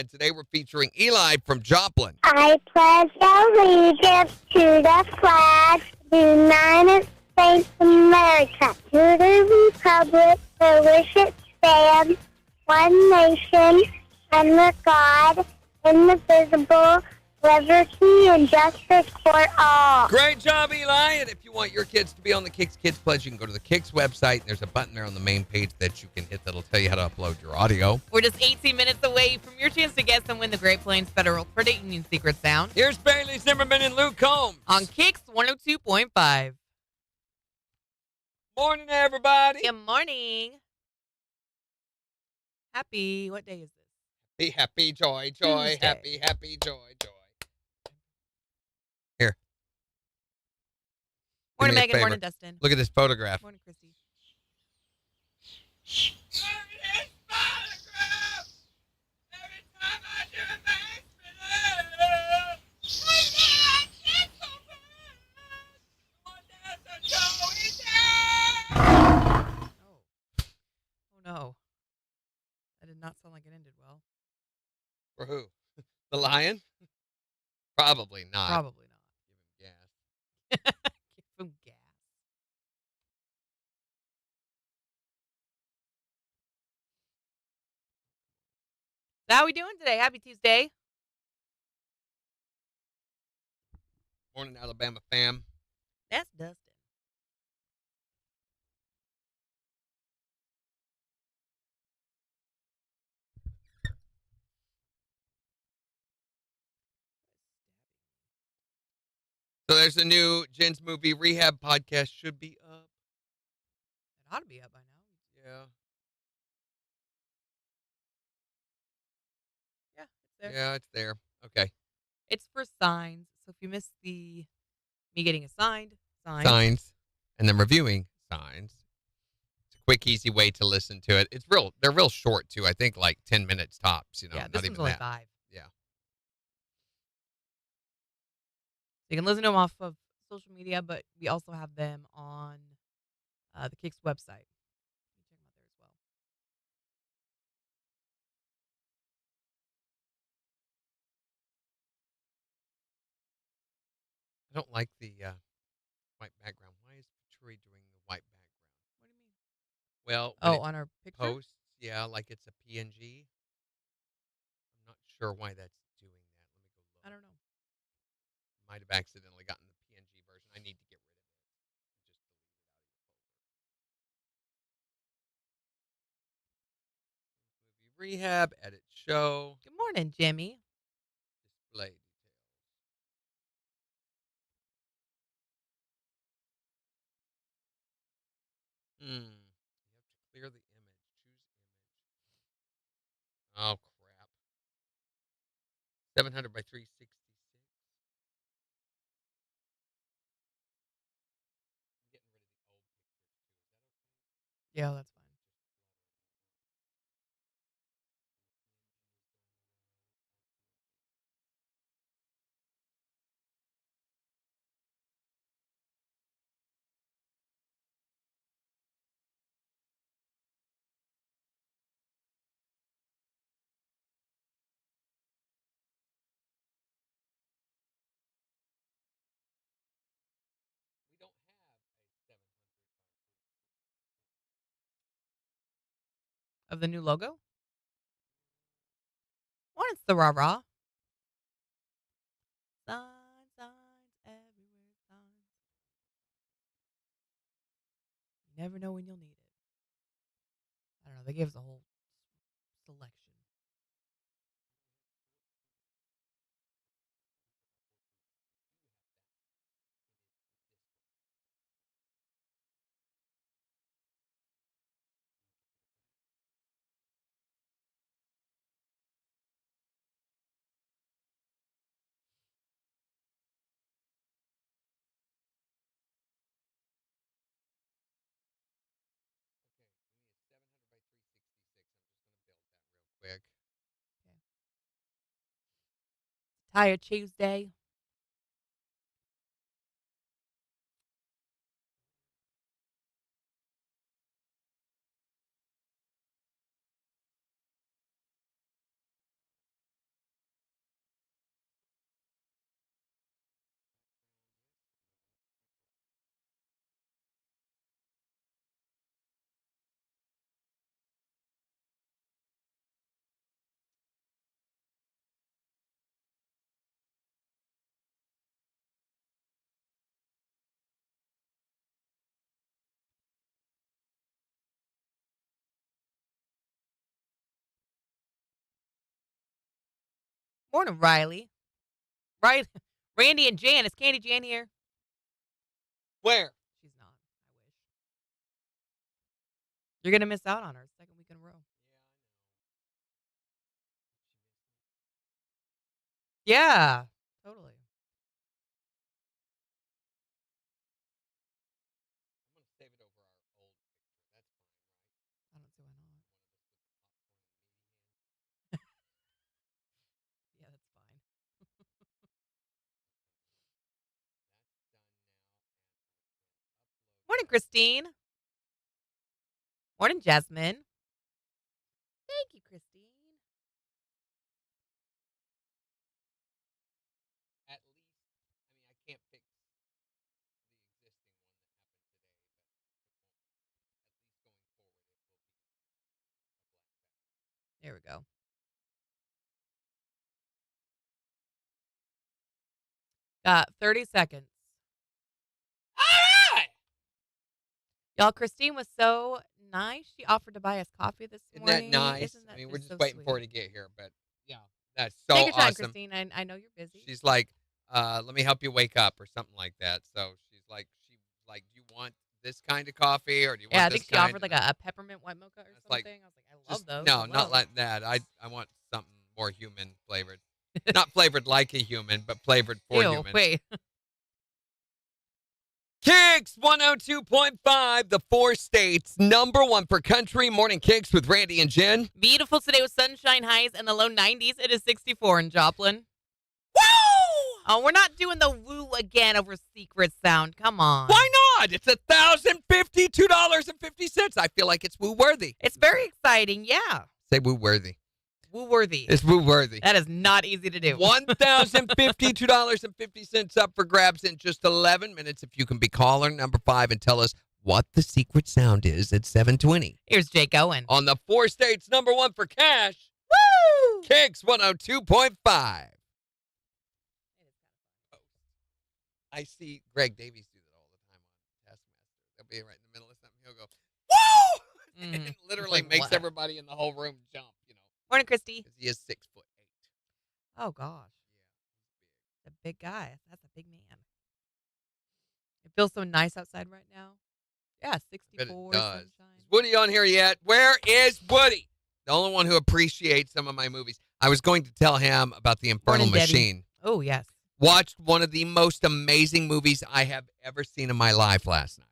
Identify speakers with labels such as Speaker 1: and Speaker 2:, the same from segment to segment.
Speaker 1: and today we're featuring Eli from Joplin.
Speaker 2: I pledge allegiance to the flag of the United States of America, to the republic for which it stands, one nation, under God, indivisible, liberty and justice for all.
Speaker 1: Great job, Eli. And if you want your kids to be on the KIX Kids Pledge, you can go to the KIX website. There's a button there on the main page that you can hit that'll tell you how to upload your audio.
Speaker 3: We're just 18 minutes away from your chance to guess and win the Great Plains Federal Credit Union Secret Sound
Speaker 1: Here's Bailey Zimmerman and Luke Combs.
Speaker 3: on KIX 102.5.
Speaker 1: Morning, everybody.
Speaker 3: Good morning. Happy, what day is this?
Speaker 1: Be happy, joy,
Speaker 3: Tuesday.
Speaker 1: happy, joy. Here.
Speaker 3: Morning,
Speaker 1: me a
Speaker 3: Megan.
Speaker 1: favor.
Speaker 3: Morning, Dustin.
Speaker 1: Look at this photograph.
Speaker 3: Morning, Christy. Oh no. That did not sound like it ended well.
Speaker 1: For who? The lion? Probably not.
Speaker 3: Probably not.
Speaker 1: Give him gas.
Speaker 3: Give him gas. So how we doing today? Happy Tuesday.
Speaker 1: Morning, Alabama fam.
Speaker 3: That's Dustin.
Speaker 1: So there's a new Jen's Movie Rehab podcast. Should be up.
Speaker 3: It ought to be up by now.
Speaker 1: Yeah.
Speaker 3: Yeah, it's there.
Speaker 1: Yeah, it's there. Okay.
Speaker 3: It's for signs. So if you missed the me getting assigned
Speaker 1: Signs. And then reviewing signs. It's a quick, easy way to listen to it. They're real short too. I think like 10 minutes tops,
Speaker 3: yeah,
Speaker 1: not
Speaker 3: this
Speaker 1: even
Speaker 3: one's only
Speaker 1: that.
Speaker 3: 5.
Speaker 1: Yeah.
Speaker 3: You can listen to them off of social media, but we also have them on the KIX website. You can check them out there as well.
Speaker 1: I don't like the white background. Why is Petrie doing the white background?
Speaker 3: What do you mean?
Speaker 1: Well, when
Speaker 3: Oh,
Speaker 1: it
Speaker 3: on our picture?
Speaker 1: posts, yeah, like it's a PNG. I'm not sure why that's doing that. Let me go look.
Speaker 3: I don't know.
Speaker 1: Might have accidentally gotten the PNG version. I need to get rid of it. Just delete it out of your folder. Movie Rehab, edit show,
Speaker 3: Good morning, Jimmy.
Speaker 1: display details. You have to clear the image. Choose image. Oh, crap. 700 by 366. I'm getting rid of the old pictures, too. Is that okay?
Speaker 3: Yeah, that's fine.
Speaker 1: We don't have a 700 by
Speaker 3: Of the new logo? One, it's the rah-rah. Signs, signs, everywhere, signs. You never know when you'll need it. I don't know. They gave us a whole selection.
Speaker 1: Okay, we need a 700 by 366. I'm just going to build that real quick.
Speaker 3: Tired Tuesday. Morning, Riley. Right, Randy and Jan. Is Candy Jan here?
Speaker 1: Where?
Speaker 3: She's not. I wish. You're gonna miss out on her second week in a row. Yeah, totally.
Speaker 1: I'm gonna save it over our old picture. That's fine, right?
Speaker 3: I don't see why not. Yeah, that's fine. Morning, Christine. Morning, Jasmine. Thank you, Christine.
Speaker 1: At least, I mean, I can't fix the existing one that happened today, but
Speaker 3: There we go. Got 30 seconds.
Speaker 1: all right.
Speaker 3: Y'all, Christine was so nice. She offered to buy us coffee this
Speaker 1: Isn't that
Speaker 3: morning.
Speaker 1: nice?
Speaker 3: Isn't that
Speaker 1: I mean,
Speaker 3: just
Speaker 1: we're just
Speaker 3: so
Speaker 1: waiting
Speaker 3: sweet?
Speaker 1: for her to get here, but yeah, that's so
Speaker 3: Take your time,
Speaker 1: awesome.
Speaker 3: Christine. I know you're busy.
Speaker 1: She's like, let me help you wake up or something like that. So she's like, do you want this kind of coffee or do you
Speaker 3: Yeah, I
Speaker 1: want
Speaker 3: think
Speaker 1: this
Speaker 3: she
Speaker 1: kind?
Speaker 3: offered like a peppermint white mocha or
Speaker 1: It's
Speaker 3: something.
Speaker 1: like,
Speaker 3: I was like, I love
Speaker 1: just
Speaker 3: those.
Speaker 1: no,
Speaker 3: as
Speaker 1: not
Speaker 3: well.
Speaker 1: like that. I want something more human flavored, not flavored like a human, but flavored for
Speaker 3: Ew,
Speaker 1: humans.
Speaker 3: wait.
Speaker 1: KIX 102.5, the 4 states, #1 for country. Morning KIX with Randy and Jen.
Speaker 3: Beautiful today with sunshine highs in the low 90s. It is 64 in Joplin.
Speaker 1: Woo!
Speaker 3: Oh, we're not doing the woo again over secret sound. Come on.
Speaker 1: Why not? It's $1,052.50. I feel like it's woo worthy.
Speaker 3: It's very exciting. Yeah.
Speaker 1: Say woo worthy.
Speaker 3: Woo worthy.
Speaker 1: It's woo worthy.
Speaker 3: That is not easy to do.
Speaker 1: $1,052.50 up for grabs in just 11 minutes. If you can be caller number 5 and tell us what the secret sound is at 7:20.
Speaker 3: Here's Jake Owen.
Speaker 1: On the 4 states, #1 for cash.
Speaker 3: Woo!
Speaker 1: KIX 102.5. I see Greg Davies do that all the time on Taskmaster. They'll be right in the middle of something. He'll go, woo! And literally
Speaker 3: Like
Speaker 1: makes
Speaker 3: what?
Speaker 1: everybody in the whole room jump,
Speaker 3: Morning, Christy.
Speaker 1: because he is 6'8".
Speaker 3: Oh, gosh. The big guy. That's a big man. It feels so nice outside right now. Yeah,
Speaker 1: I bet
Speaker 3: 64
Speaker 1: it does.
Speaker 3: sunshine.
Speaker 1: Is Woody on here yet? Where is Woody? The only one who appreciates some of my movies. I was going to tell him about The Infernal
Speaker 3: Morning, Debbie.
Speaker 1: Machine.
Speaker 3: Oh, yes.
Speaker 1: Watched one of the most amazing movies I have ever seen in my life last night.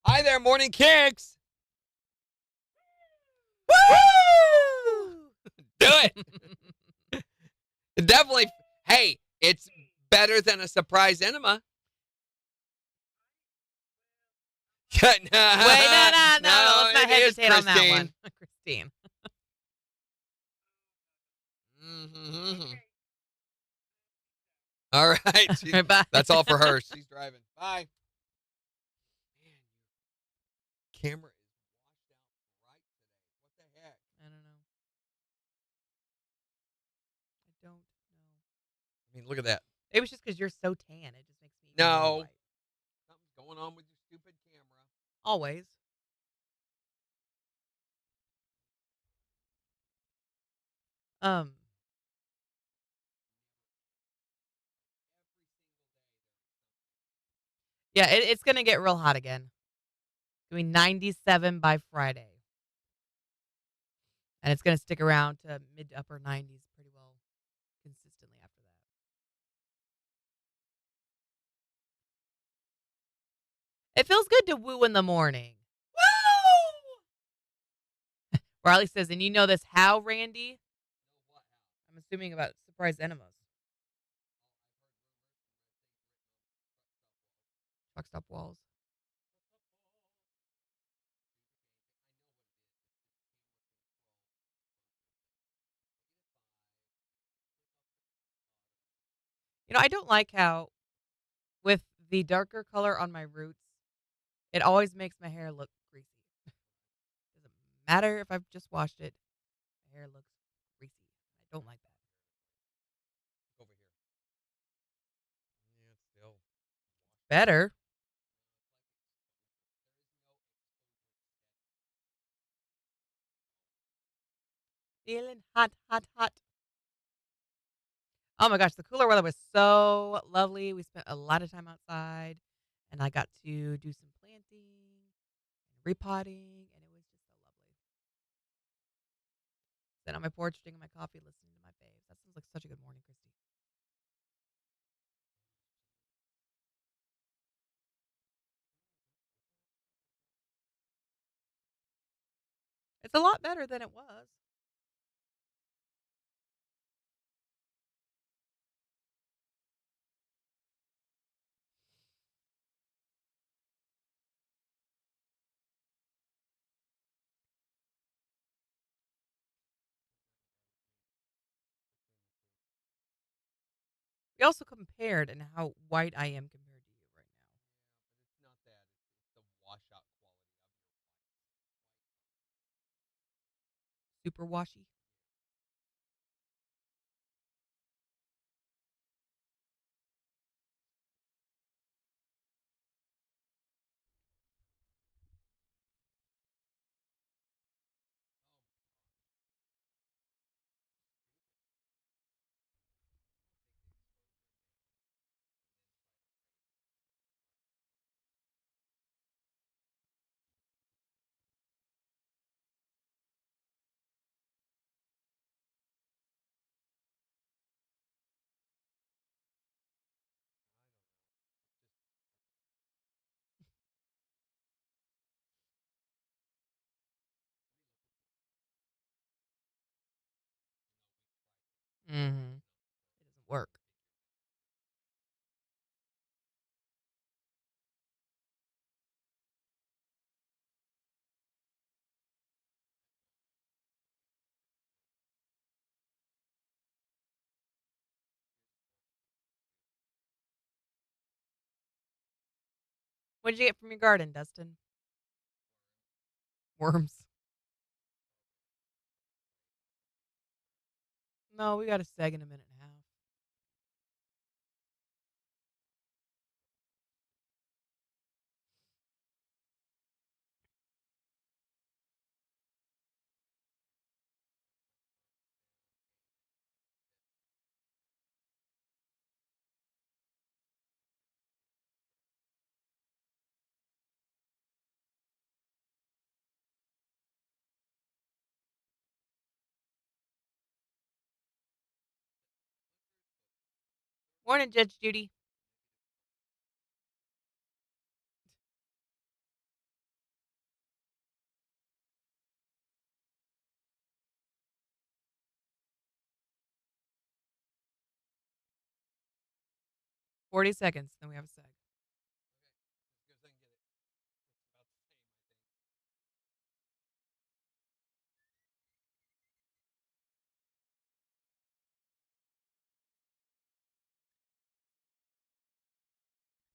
Speaker 1: Hi there, Morning KIX. Woo! Do it. Definitely. Hey, it's better than a surprise enema.
Speaker 3: Wait, no. Let's not
Speaker 1: it is
Speaker 3: hesitate on that
Speaker 1: Christine.
Speaker 3: one. Christine.
Speaker 1: Mm-hmm. All right.
Speaker 3: Bye.
Speaker 1: That's all for her. She's driving. Bye. Man, your camera is washed out bright today. What the heck?
Speaker 3: I don't know. I don't know.
Speaker 1: I mean, look at that.
Speaker 3: It was just because you're so tan. It just makes me
Speaker 1: No.
Speaker 3: more white.
Speaker 1: Something's going on with your stupid camera.
Speaker 3: Always. Yeah, it's gonna get real hot again. It's gonna be 97 by Friday. And it's gonna stick around to mid to upper 90s pretty well consistently after that. It feels good to woo in the morning. Woo! Riley says, and you know this how, Randy? I'm assuming about surprise enemas. Truck stop walls. I don't like how with the darker color on my roots, it always makes my hair look greasy. Doesn't matter if I've just washed it. My hair looks greasy. I don't like that.
Speaker 1: Over here. Yeah, it's still.
Speaker 3: Better. Feeling hot, hot, hot. Oh my gosh, the cooler weather was so lovely. We spent a lot of time outside, and I got to do some planting and repotting, and it was just so lovely. Sitting on my porch, drinking my coffee, listening to my faves. That sounds like such a good morning, Christy. It's a lot better than it was. We also compared and how white I am compared to you right now.
Speaker 1: It's not that. It's the washout quality of your
Speaker 3: Super washy. Mm-hmm. It doesn't work. What did you get from your garden, Dustin? Worms. No, we got a seg in a minute and a half. Morning, Judge Judy. Life. 40 seconds, then we have a seg.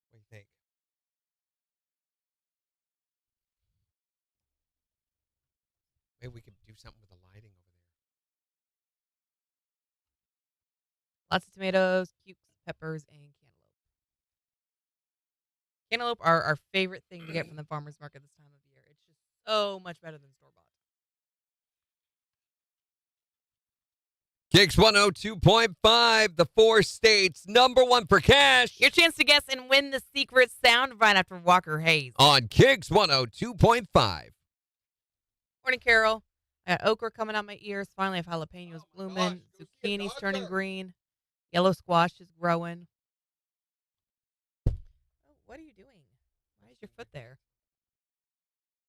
Speaker 1: What do you think? Maybe we could do something with the lighting over there.
Speaker 3: Lots of tomatoes, cukes, peppers, and cantaloupe. Cantaloupe are our favorite thing to get from the farmer's market this time of year. It's just so much better than store bought.
Speaker 1: KIX 102.5, the 4 states, #1 for cash.
Speaker 3: Your chance to guess and win the secret sound right after Walker Hayes.
Speaker 1: On KIX 102.5.
Speaker 3: Morning, Carol. I got okra coming out my ears. Finally, I have jalapenos blooming. Zucchini's turning green. Yellow squash is growing. Oh, what are you doing? Why is your foot there?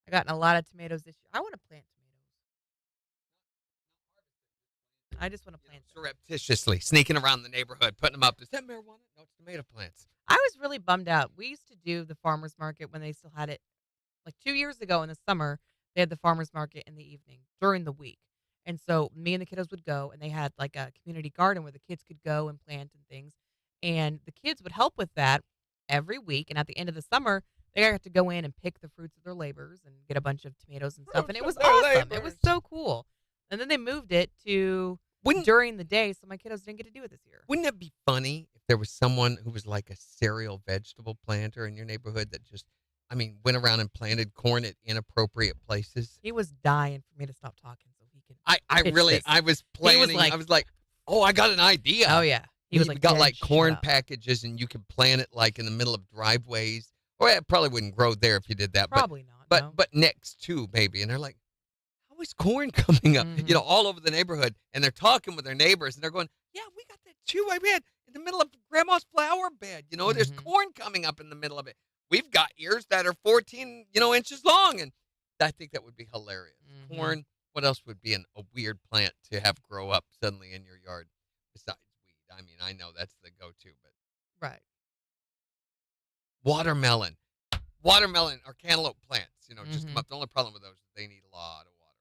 Speaker 3: I gotten a lot of tomatoes this year. I want to plant tomatoes. I just want to plant them.
Speaker 1: Surreptitiously sneaking around the neighborhood, putting them up. Is that marijuana? No, it's tomato plants.
Speaker 3: I was really bummed out. We used to do the farmer's market when they still had it. Like 2 years ago in the summer, they had the farmer's market in the evening during the week. And so me and the kiddos would go, and they had like a community garden where the kids could go and plant and things. And the kids would help with that every week. And at the end of the summer, they got to go in and pick the fruits of their labors and get a bunch of tomatoes and stuff. And it was awesome. It was so cool. And then they moved it to during the day, so my kiddos didn't get to do it this year.
Speaker 1: Wouldn't it be funny if there was someone who was like a cereal vegetable planter in your neighborhood that just, went around and planted corn at inappropriate places?
Speaker 3: He was dying for me to stop talking so he could.
Speaker 1: I
Speaker 3: pitch this.
Speaker 1: was planning. I was like, oh, I got an idea.
Speaker 3: Oh, yeah. He was
Speaker 1: You've
Speaker 3: like,
Speaker 1: got
Speaker 3: "Dad,
Speaker 1: like
Speaker 3: shut
Speaker 1: corn
Speaker 3: up."
Speaker 1: packages, and you can plant it like in the middle of driveways. Or it probably wouldn't grow there if you did that.
Speaker 3: Probably not.
Speaker 1: But
Speaker 3: No.
Speaker 1: but next to maybe, and they're like, how is corn coming up?
Speaker 3: Mhm.
Speaker 1: All over the neighborhood, and they're talking with their neighbors, and they're going, yeah, we got that too. I had in the middle of grandma's flower bed. There's
Speaker 3: Mhm.
Speaker 1: corn coming up in the middle of it. We've got ears that are 14, inches long, and I think that would be hilarious.
Speaker 3: Mhm.
Speaker 1: Corn. What else would be a weird plant to have grow up suddenly in your yard besides weed? I mean, I know that's the go-to, but
Speaker 3: Right.
Speaker 1: watermelon. Watermelon or cantaloupe plants, just come
Speaker 3: Mhm.
Speaker 1: up. The only problem with those is they need a lot of water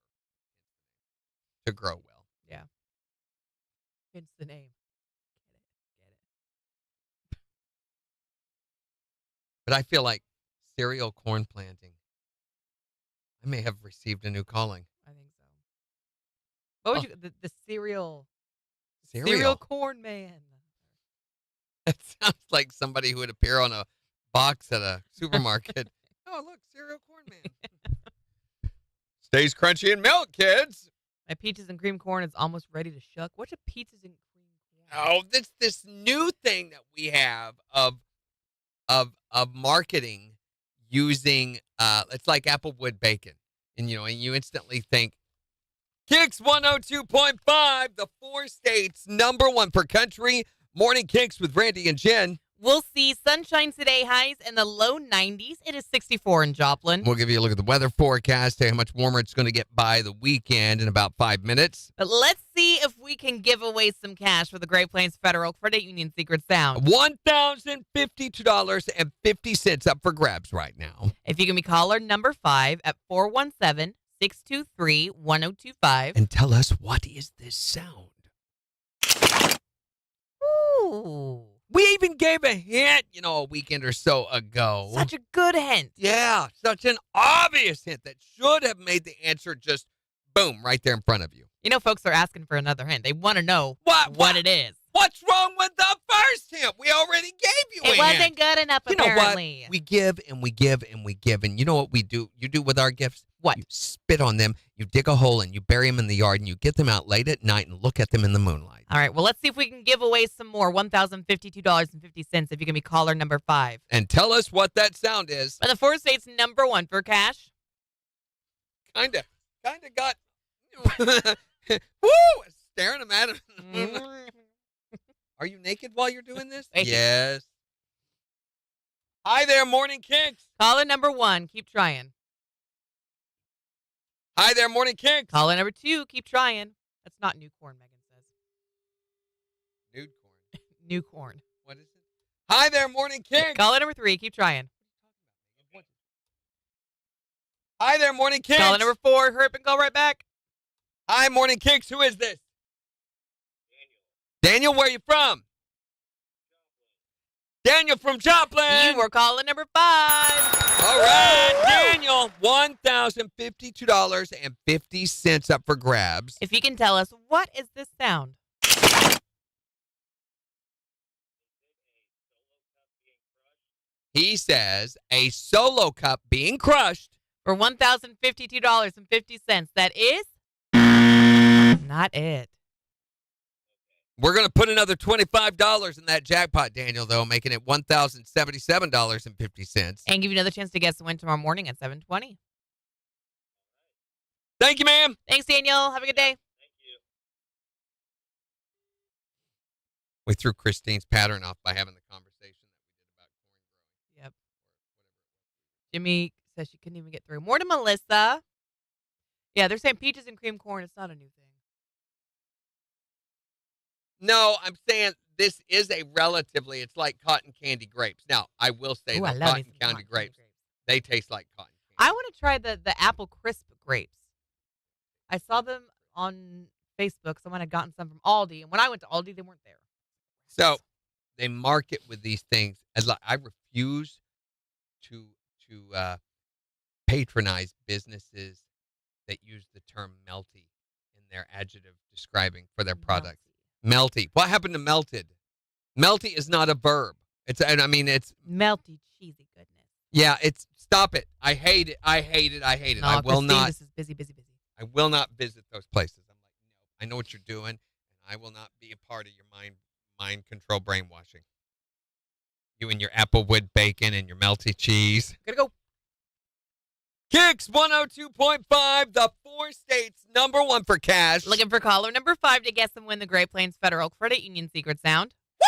Speaker 1: to grow well.
Speaker 3: Yeah. Hence the name. Get it.
Speaker 1: But I feel like cereal corn planting, I may have received a new calling.
Speaker 3: I think so. What would
Speaker 1: Oh,
Speaker 3: you the cereal
Speaker 1: cereal.
Speaker 3: corn man?
Speaker 1: That sounds like somebody who would appear on a box at a supermarket. Oh, look, cereal corn man. Stays crunchy in milk, kids.
Speaker 3: My peaches and cream corn is almost ready to shuck. What's a peaches and cream corn?
Speaker 1: Oh, this new thing that we have of marketing using it's like Applewood bacon. And you instantly think KIX 102.5, the 4 states #1 for country. Morning KIX with Randy and Jen.
Speaker 3: We'll see sunshine today, highs in the low 90s. It is 64 in Joplin.
Speaker 1: We'll give you a look at the weather forecast, how much warmer it's going to get by the weekend in about 5 minutes.
Speaker 3: But let's see if we can give away some cash for the Great Plains Federal Credit Union Secret Sound.
Speaker 1: $1,052.50 up for grabs right now.
Speaker 3: If you can be caller number 5 at 417-623-1025.
Speaker 1: And tell us, what is this sound?
Speaker 3: Ooh.
Speaker 1: We even gave a hint, a weekend or so ago.
Speaker 3: Such a good hint.
Speaker 1: Yeah, such an obvious hint that should have made the answer just boom right there in front of you.
Speaker 3: Folks are asking for another hint. They want to know
Speaker 1: What
Speaker 3: it is.
Speaker 1: What's wrong with the first hint? We already gave you a
Speaker 3: It
Speaker 1: hint.
Speaker 3: wasn't good enough,
Speaker 1: You know what?
Speaker 3: apparently.
Speaker 1: We give and we give and we give. And you know what we do? You do with our gifts?
Speaker 3: What?
Speaker 1: You spit on them, you dig a hole, and you bury them in the yard, and you get them out late at night and look at them in the moonlight.
Speaker 3: All right, well, let's see if we can give away some more. $1,052.50 if you can be caller number 5.
Speaker 1: And tell us what that sound is.
Speaker 3: But the 4 states #1 for cash.
Speaker 1: Kind of got, woo, staring them at him. Are you naked while you're doing this?
Speaker 3: Wait.
Speaker 1: Yes. Hi there, Morning KIX.
Speaker 3: Caller number 1, keep trying.
Speaker 1: Hi there, Morning KIX.
Speaker 3: Caller number 2, keep trying. That's not new corn, Megan says.
Speaker 1: Nude corn.
Speaker 3: New corn.
Speaker 1: What is it? Hi there, Morning KIX.
Speaker 3: Caller number 3, keep trying.
Speaker 1: Hi there, Morning KIX.
Speaker 3: Caller number 4, hurry up and go right back.
Speaker 1: Hi, Morning KIX. Who is this? Daniel, where are you from? Daniel from Joplin.
Speaker 3: You were caller number 5.
Speaker 1: All right, Daniel, $1,052.50 up for grabs.
Speaker 3: If you can tell us, what is this sound?
Speaker 1: He says a solo cup being crushed.
Speaker 3: For $1,052.50. That is not it.
Speaker 1: We're going to put another $25 in that jackpot, Daniel, though, making it $1,077.50.
Speaker 3: And give you another chance to guess the win tomorrow morning at 7:20.
Speaker 1: Thank you, ma'am.
Speaker 3: Thanks, Daniel. Have a good day.
Speaker 1: We threw Christine's pattern off by having the conversation that we did about corn growing.
Speaker 3: Yep. Jimmy says she couldn't even get through. More to Melissa. Yeah, they're saying peaches and cream corn. It's not a new thing.
Speaker 1: No, I'm saying this is it's like cotton candy grapes. Now, I will say
Speaker 3: Ooh, I
Speaker 1: that
Speaker 3: love me
Speaker 1: cotton
Speaker 3: some
Speaker 1: candy
Speaker 3: cotton
Speaker 1: grapes,
Speaker 3: grapes.
Speaker 1: they taste like cotton candy.
Speaker 3: I want to try the apple crisp grapes. I saw them on Facebook. Someone had gotten some from Aldi. And when I went to Aldi, they weren't there.
Speaker 1: So they market with these things. I refuse to patronize businesses that use the term melty in their adjective describing for their products. Melty. What happened to melted? Melty is not a verb. It's
Speaker 3: Melty, cheesy goodness.
Speaker 1: Yeah, stop it. I hate it. No, I will
Speaker 3: Christine,
Speaker 1: not.
Speaker 3: This is busy.
Speaker 1: I will not visit those places. I'm like, no, I know what you're doing, and I will not be a part of your mind mind control brainwashing. You and your applewood bacon and your melty cheese.
Speaker 3: Gotta go.
Speaker 1: KIX 102.5, the 4 states number 1 for cash.
Speaker 3: Looking for caller number 5 to guess and win the Great Plains Federal Credit Union secret sound.
Speaker 1: Woo!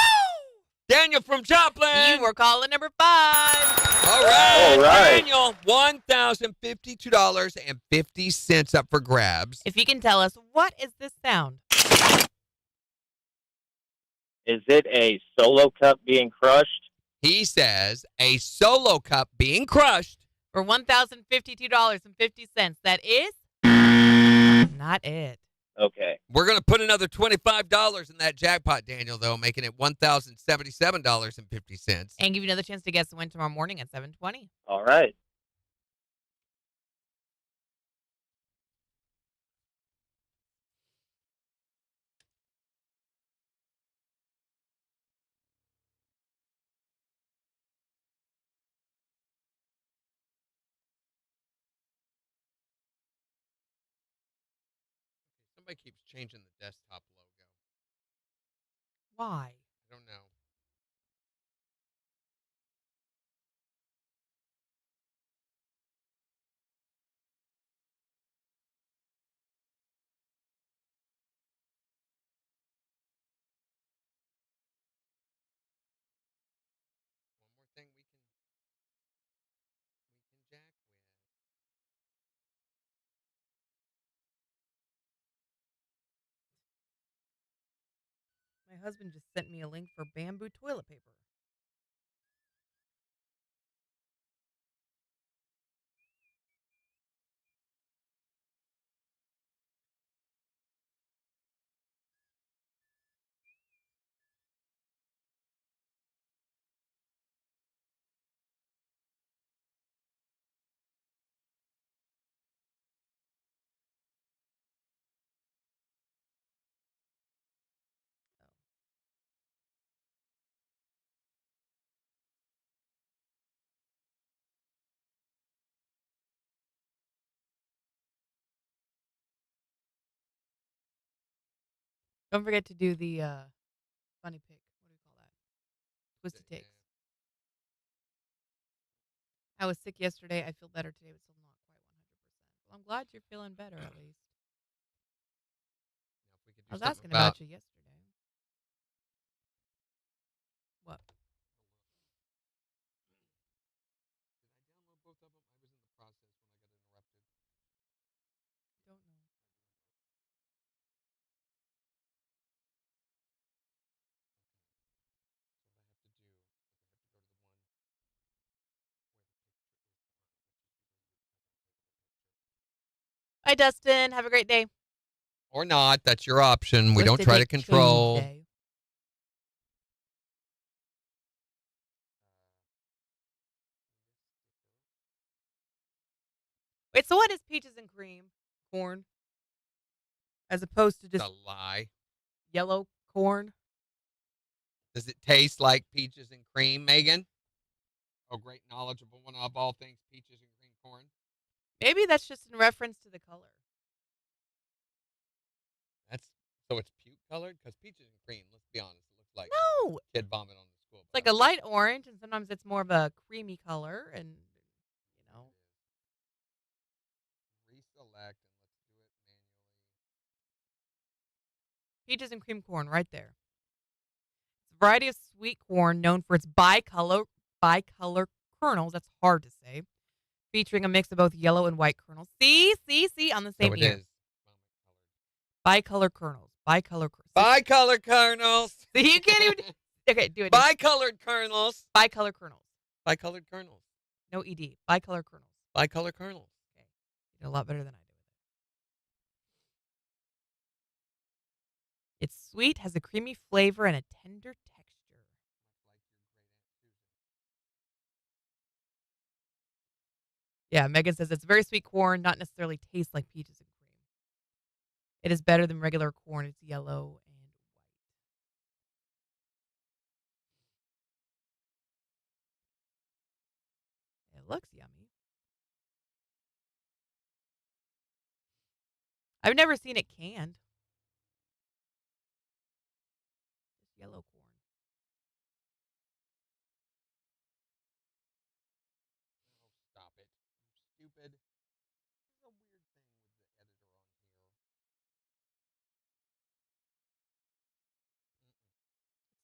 Speaker 1: Daniel from Joplin.
Speaker 3: You were caller number 5.
Speaker 1: All right.
Speaker 4: All right.
Speaker 1: Daniel, $1,052.50 up for grabs.
Speaker 3: If you can tell us, what is this sound?
Speaker 4: Is it a solo cup being crushed?
Speaker 1: He says a solo cup being crushed.
Speaker 3: For $1,052.50. That is not it.
Speaker 4: Okay.
Speaker 1: We're going to put another $25 in that jackpot, Daniel, though, making it $1,077.50.
Speaker 3: And give you another chance to guess and win tomorrow morning at 7:20.
Speaker 4: All right.
Speaker 1: Somebody keeps changing the desktop logo.
Speaker 3: Why?
Speaker 1: I don't know. One more thing we can jack with.
Speaker 3: My husband just sent me a link for bamboo toilet paper. Don't forget to do the funny pick. What do you call that? Twisted takes. I was sick yesterday. I feel better today, but still not quite 100%. Well, I'm glad you're feeling better at least.
Speaker 1: Now, if we could do
Speaker 3: I was
Speaker 1: something
Speaker 3: asking about you yesterday. What?
Speaker 1: Did I download both of them? I was in the process when I got interrupted.
Speaker 3: Don't know. Bye, Dustin. Have a great day.
Speaker 1: Or not. That's your option. We don't
Speaker 3: Twisted
Speaker 1: try to
Speaker 3: Take
Speaker 1: control.
Speaker 3: Tuesday. Wait, so what is peaches and cream corn as opposed to
Speaker 1: It's
Speaker 3: just
Speaker 1: a lie.
Speaker 3: yellow corn?
Speaker 1: Does it taste like peaches and cream, Megan? Oh, great knowledgeable one of all things peaches and cream corn.
Speaker 3: Maybe that's just in reference to the color.
Speaker 1: That's so it's puke colored because peaches and cream. Let's be honest, it looks like
Speaker 3: No,
Speaker 1: kid vomit on the school.
Speaker 3: it's like a light orange, and sometimes it's more of a creamy color, and you know.
Speaker 1: Reselect and let's do it manually.
Speaker 3: Peaches and cream corn right there. It's a variety of sweet corn known for its bicolor kernels. That's hard to say. Featuring a mix of both yellow and white kernels. See on the same
Speaker 1: So it
Speaker 3: ear.
Speaker 1: is
Speaker 3: Bicolor kernels. Bicolor kernels.
Speaker 1: bicolor kernels.
Speaker 3: See, you can't even. Okay, do it.
Speaker 1: Bicolored kernels.
Speaker 3: Bicolor kernels.
Speaker 1: Bicolored kernels.
Speaker 3: No ed. Bicolor kernels.
Speaker 1: Bicolor kernels.
Speaker 3: Okay, you did a lot better than I did with it. It's sweet, has a creamy flavor, and a tender texture. Yeah, Megan says it's very sweet corn, not necessarily taste like peaches and cream. It is better than regular corn. It's yellow and white. It looks yummy. I've never seen it canned. Just yellow corn.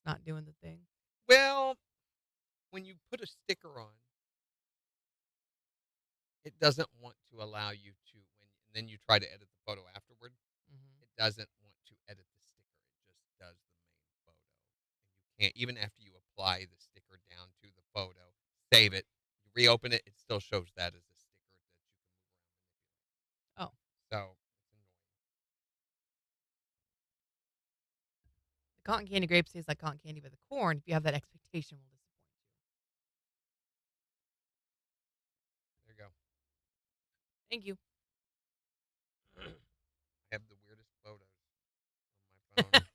Speaker 3: not doing the thing.
Speaker 1: Well, when you put a sticker on, it doesn't want to allow you to, and then you try to edit the photo afterward,
Speaker 3: Mm-hmm.
Speaker 1: it doesn't want to edit the sticker. It just does the main photo. And you can't, even after you apply the sticker down to the photo, save it, you reopen it, it still shows that as a sticker that you can move around and
Speaker 3: Oh,
Speaker 1: manipulate. So it's annoying.
Speaker 3: the cotton candy grape tastes like cotton candy, but the corn, if you have that expectation, will disappoint
Speaker 1: There you go.
Speaker 3: you. Thank you.
Speaker 1: I have the weirdest photos on my phone.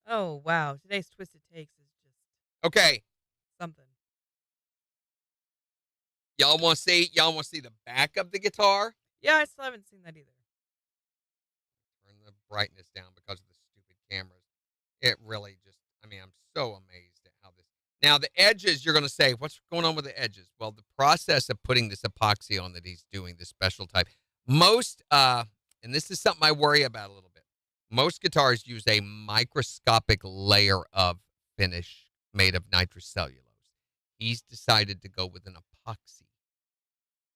Speaker 3: Oh wow, today's Twisted Takes is just
Speaker 1: Okay,
Speaker 3: something.
Speaker 1: y'all want to see? Y'all want to see the back of the guitar?
Speaker 3: Yeah, I still haven't seen that either.
Speaker 1: Turn the brightness down because of the stupid cameras. It really just, I mean, I'm so amazed at how this. Now, the edges, you're going to say, what's going on with the edges? Well, the process of putting this epoxy on that he's doing, this special type, most, and this is something I worry about a little bit, most guitars use a microscopic layer of finish made of nitrocellulose. He's decided to go with an epoxy,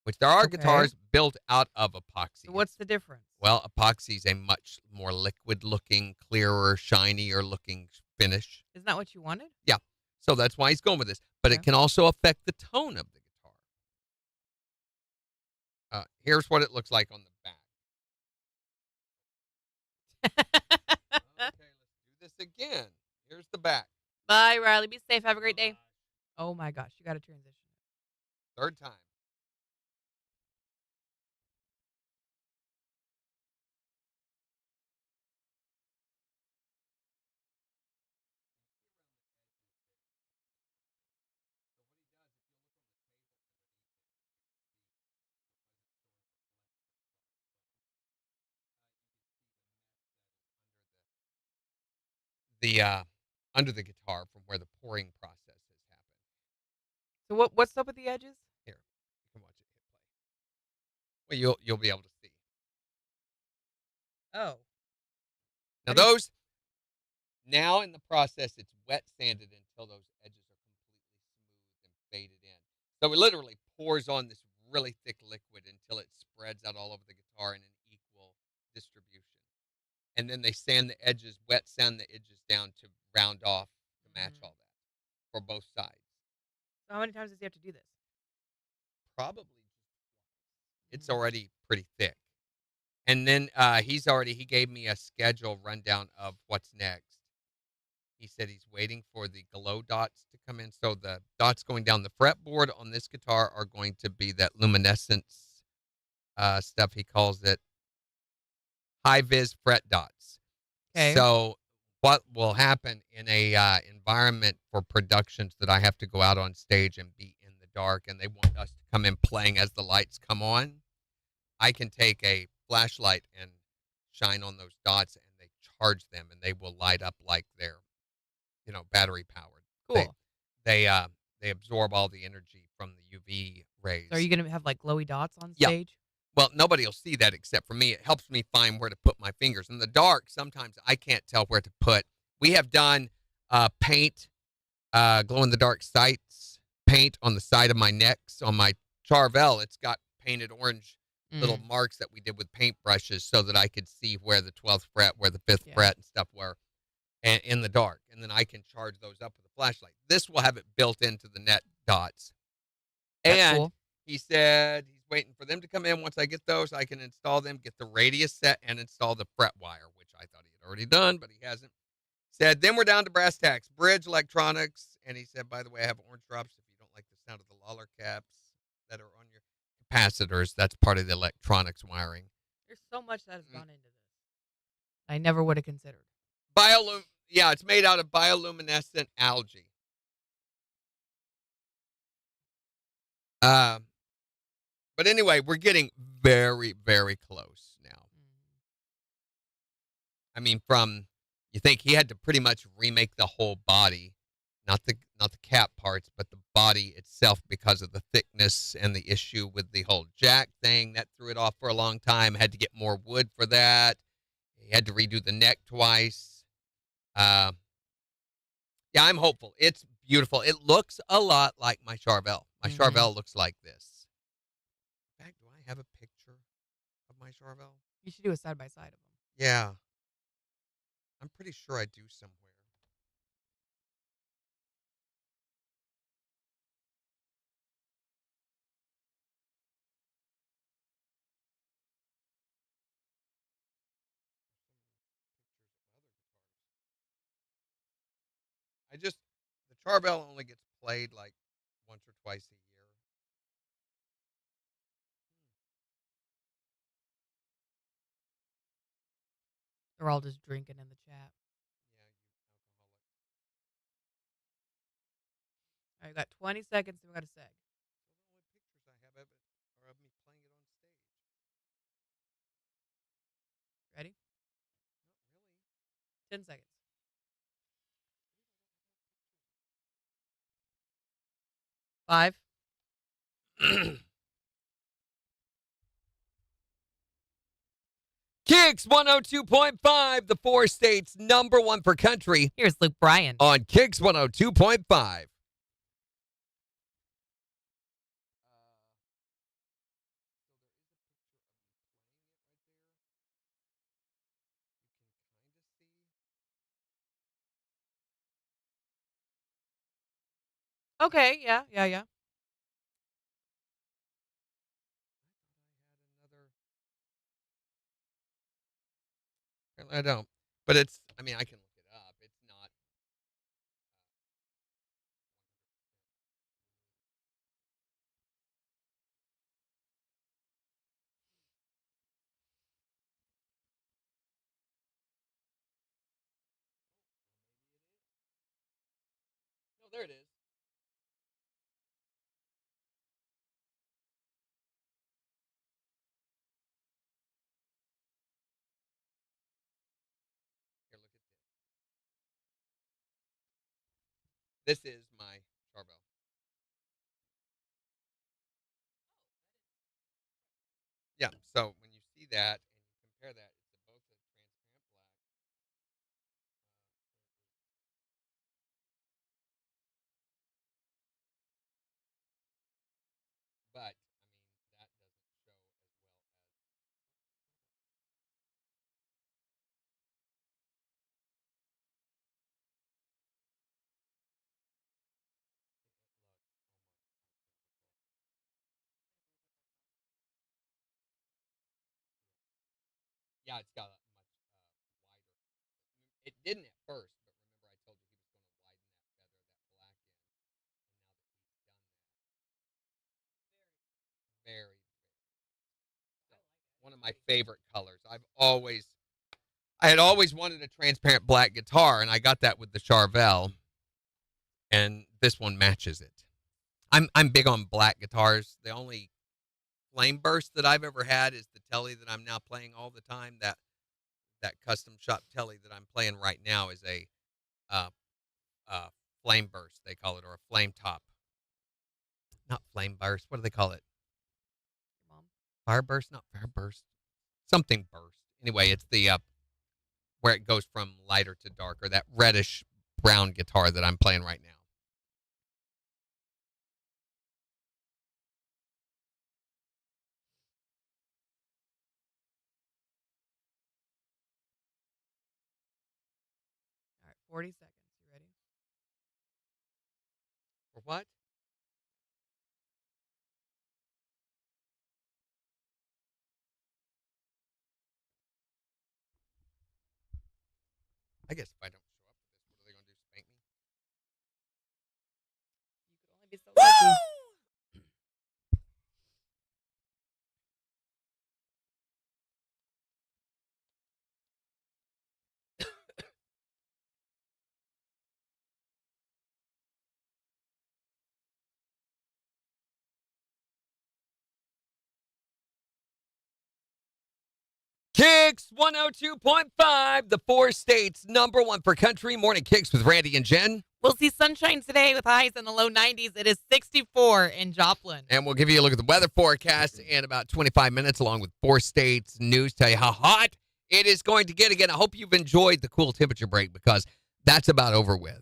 Speaker 1: which there are
Speaker 3: Okay.
Speaker 1: guitars built out of epoxy.
Speaker 3: So what's the difference?
Speaker 1: Well, epoxy is a much more liquid-looking, clearer, shinier-looking finish.
Speaker 3: Isn't that what you wanted?
Speaker 1: Yeah, so that's why he's going with this. But
Speaker 3: Okay.
Speaker 1: it can also affect the tone of the guitar. Here's what it looks like on the back. Okay, let's do this again. Here's the back.
Speaker 3: Bye, Riley. Be safe. Have a great day. Oh my gosh, you got to transition.
Speaker 1: Third time. The under the guitar from where the pouring process has happened.
Speaker 3: So what's up with the edges?
Speaker 1: Here, you can watch it hit play. Well, you'll be able to see.
Speaker 3: Oh.
Speaker 1: Now
Speaker 3: What do you-
Speaker 1: those, now in the process, it's wet sanded until those edges are completely smooth and faded in. So it literally pours on this really thick liquid until it spreads out all over the guitar in an equal distribution. And then they sand the edges, wet sand the edges down to round off to match
Speaker 3: Mhm.
Speaker 1: all that for both sides.
Speaker 3: So how many times does he have to do this?
Speaker 1: Probably it's
Speaker 3: Mhm.
Speaker 1: already pretty thick. And then he gave me a schedule rundown of what's next. He said he's waiting for the glow dots to come in. So the dots going down the fretboard on this guitar are going to be that luminescence stuff. He calls it high vis fret dots.
Speaker 3: Okay.
Speaker 1: So what will happen in a environment for productions that I have to go out on stage and be in the dark, and they want us to come in playing as the lights come on, I can take a flashlight and shine on those dots, and they charge them, and they will light up like they're, battery powered.
Speaker 3: Cool.
Speaker 1: They absorb all the energy from the UV rays.
Speaker 3: So are you going to have like glowy dots on
Speaker 1: Yeah.
Speaker 3: stage?
Speaker 1: Well, nobody will see that except for me. It helps me find where to put my fingers. In the dark, sometimes I can't tell where to put. We have done paint, glow-in-the-dark sights, paint on the side of my neck. So on my Charvel, it's got painted orange little marks that we did with paint brushes so that I could see where the 12th fret, where the 5th
Speaker 3: Yeah.
Speaker 1: fret and stuff were, and in the dark. And then I can charge those up with a flashlight. This will have it built into the net dots.
Speaker 3: That's
Speaker 1: And
Speaker 3: cool.
Speaker 1: he said he's waiting for them to come in. Once I get those, I can install them, get the radius set, and install the fret wire, which I thought he had already done, but he hasn't. Said, then we're down to brass tacks, bridge, electronics. And he said, by the way, I have orange drops if you don't like the sound of the Lawler caps that are on your capacitors. That's part of the electronics wiring.
Speaker 3: There's so much that has gone into this. I never would have considered.
Speaker 1: Yeah, it's made out of bioluminescent algae. But anyway, we're getting very, very close now. I mean, you think he had to pretty much remake the whole body, not the cap parts, but the body itself because of the thickness and the issue with the whole jack thing. That threw it off for a long time. Had to get more wood for that. He had to redo the neck twice. Yeah, I'm hopeful. It's beautiful. It looks a lot like my Charvel. My Charvel looks like this. In fact, do I have a picture of my Charvel?
Speaker 3: You should do a side by side of them.
Speaker 1: Yeah. I'm pretty sure I do somewhere. The Charvel only gets played like once or twice a year.
Speaker 3: They're all just drinking in the chat.
Speaker 1: Yeah, you alcoholic.
Speaker 3: All right, got 20 seconds. We got a seg.
Speaker 1: The only pictures I have of it are of me playing it on stage.
Speaker 3: Ready?
Speaker 1: Not really.
Speaker 3: 10 seconds. 5.
Speaker 1: KIX 102.5, the 4 states #1 for country
Speaker 3: Here's Luke Bryan.
Speaker 1: on KIX 102.5.
Speaker 3: Okay, yeah.
Speaker 1: Apparently I don't. But it's, I mean, I can look it up. It's not. No, there it is. Here, look at this. This is my Charvel. Yeah, so when you see that and you compare that, it's both a transparent black. But, I mean, that doesn't show as well as. Yeah, it's got a much wider. It didn't at first, but remember I told you he was going to widen that feather, that black in. And now that he's done that, very, one of my favorite colors. I had always wanted a transparent black guitar, and I got that with the Charvel, and this one matches it. I'm big on black guitars. The only flame burst that I've ever had is the Telly that I'm now playing all the time. That custom shop Telly that I'm playing right now is a uh, flame burst, they call it, or a flame top. Not flame burst. What do they call it?
Speaker 3: Mom.
Speaker 1: Fire burst? Not fire burst. Something burst. Anyway, it's the where it goes from lighter to darker. That reddish brown guitar that I'm playing right now.
Speaker 3: All right, 40 seconds. You ready?
Speaker 1: For what? I guess if I don't show up for this, what are they going to do? Spank me?
Speaker 3: You could only be so lucky.
Speaker 1: KIX 102.5, the 4 states #1 for country. Morning KIX with Randy and Jen.
Speaker 3: We'll see sunshine today with highs in the low 90s. It is 64 in Joplin.
Speaker 1: And we'll give you a look at the weather forecast in about 25 minutes, along with 4 states news. Tell you how hot it is going to get again. I hope you've enjoyed the cool temperature break because that's about over with.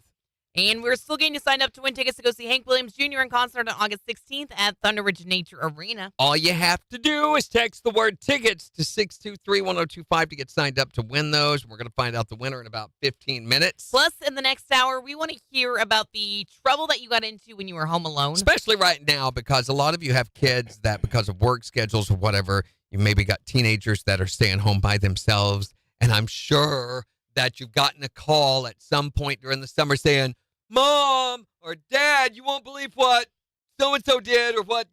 Speaker 3: And we're still getting you signed up to win tickets to go see Hank Williams Jr. in concert on August 16th at Thunder Ridge Nature Arena.
Speaker 1: All you have to do is text the word tickets to 623-1025 to get signed up to win those. We're going to find out the winner in about 15 minutes.
Speaker 3: Plus, in the next hour, we want to hear about the trouble that you got into when you were home alone.
Speaker 1: Especially right now because a lot of you have kids that because of work schedules or whatever, you maybe got teenagers that are staying home by themselves. And I'm sure that you've gotten a call at some point during the summer saying, Mom or Dad, you won't believe what so-and-so did or what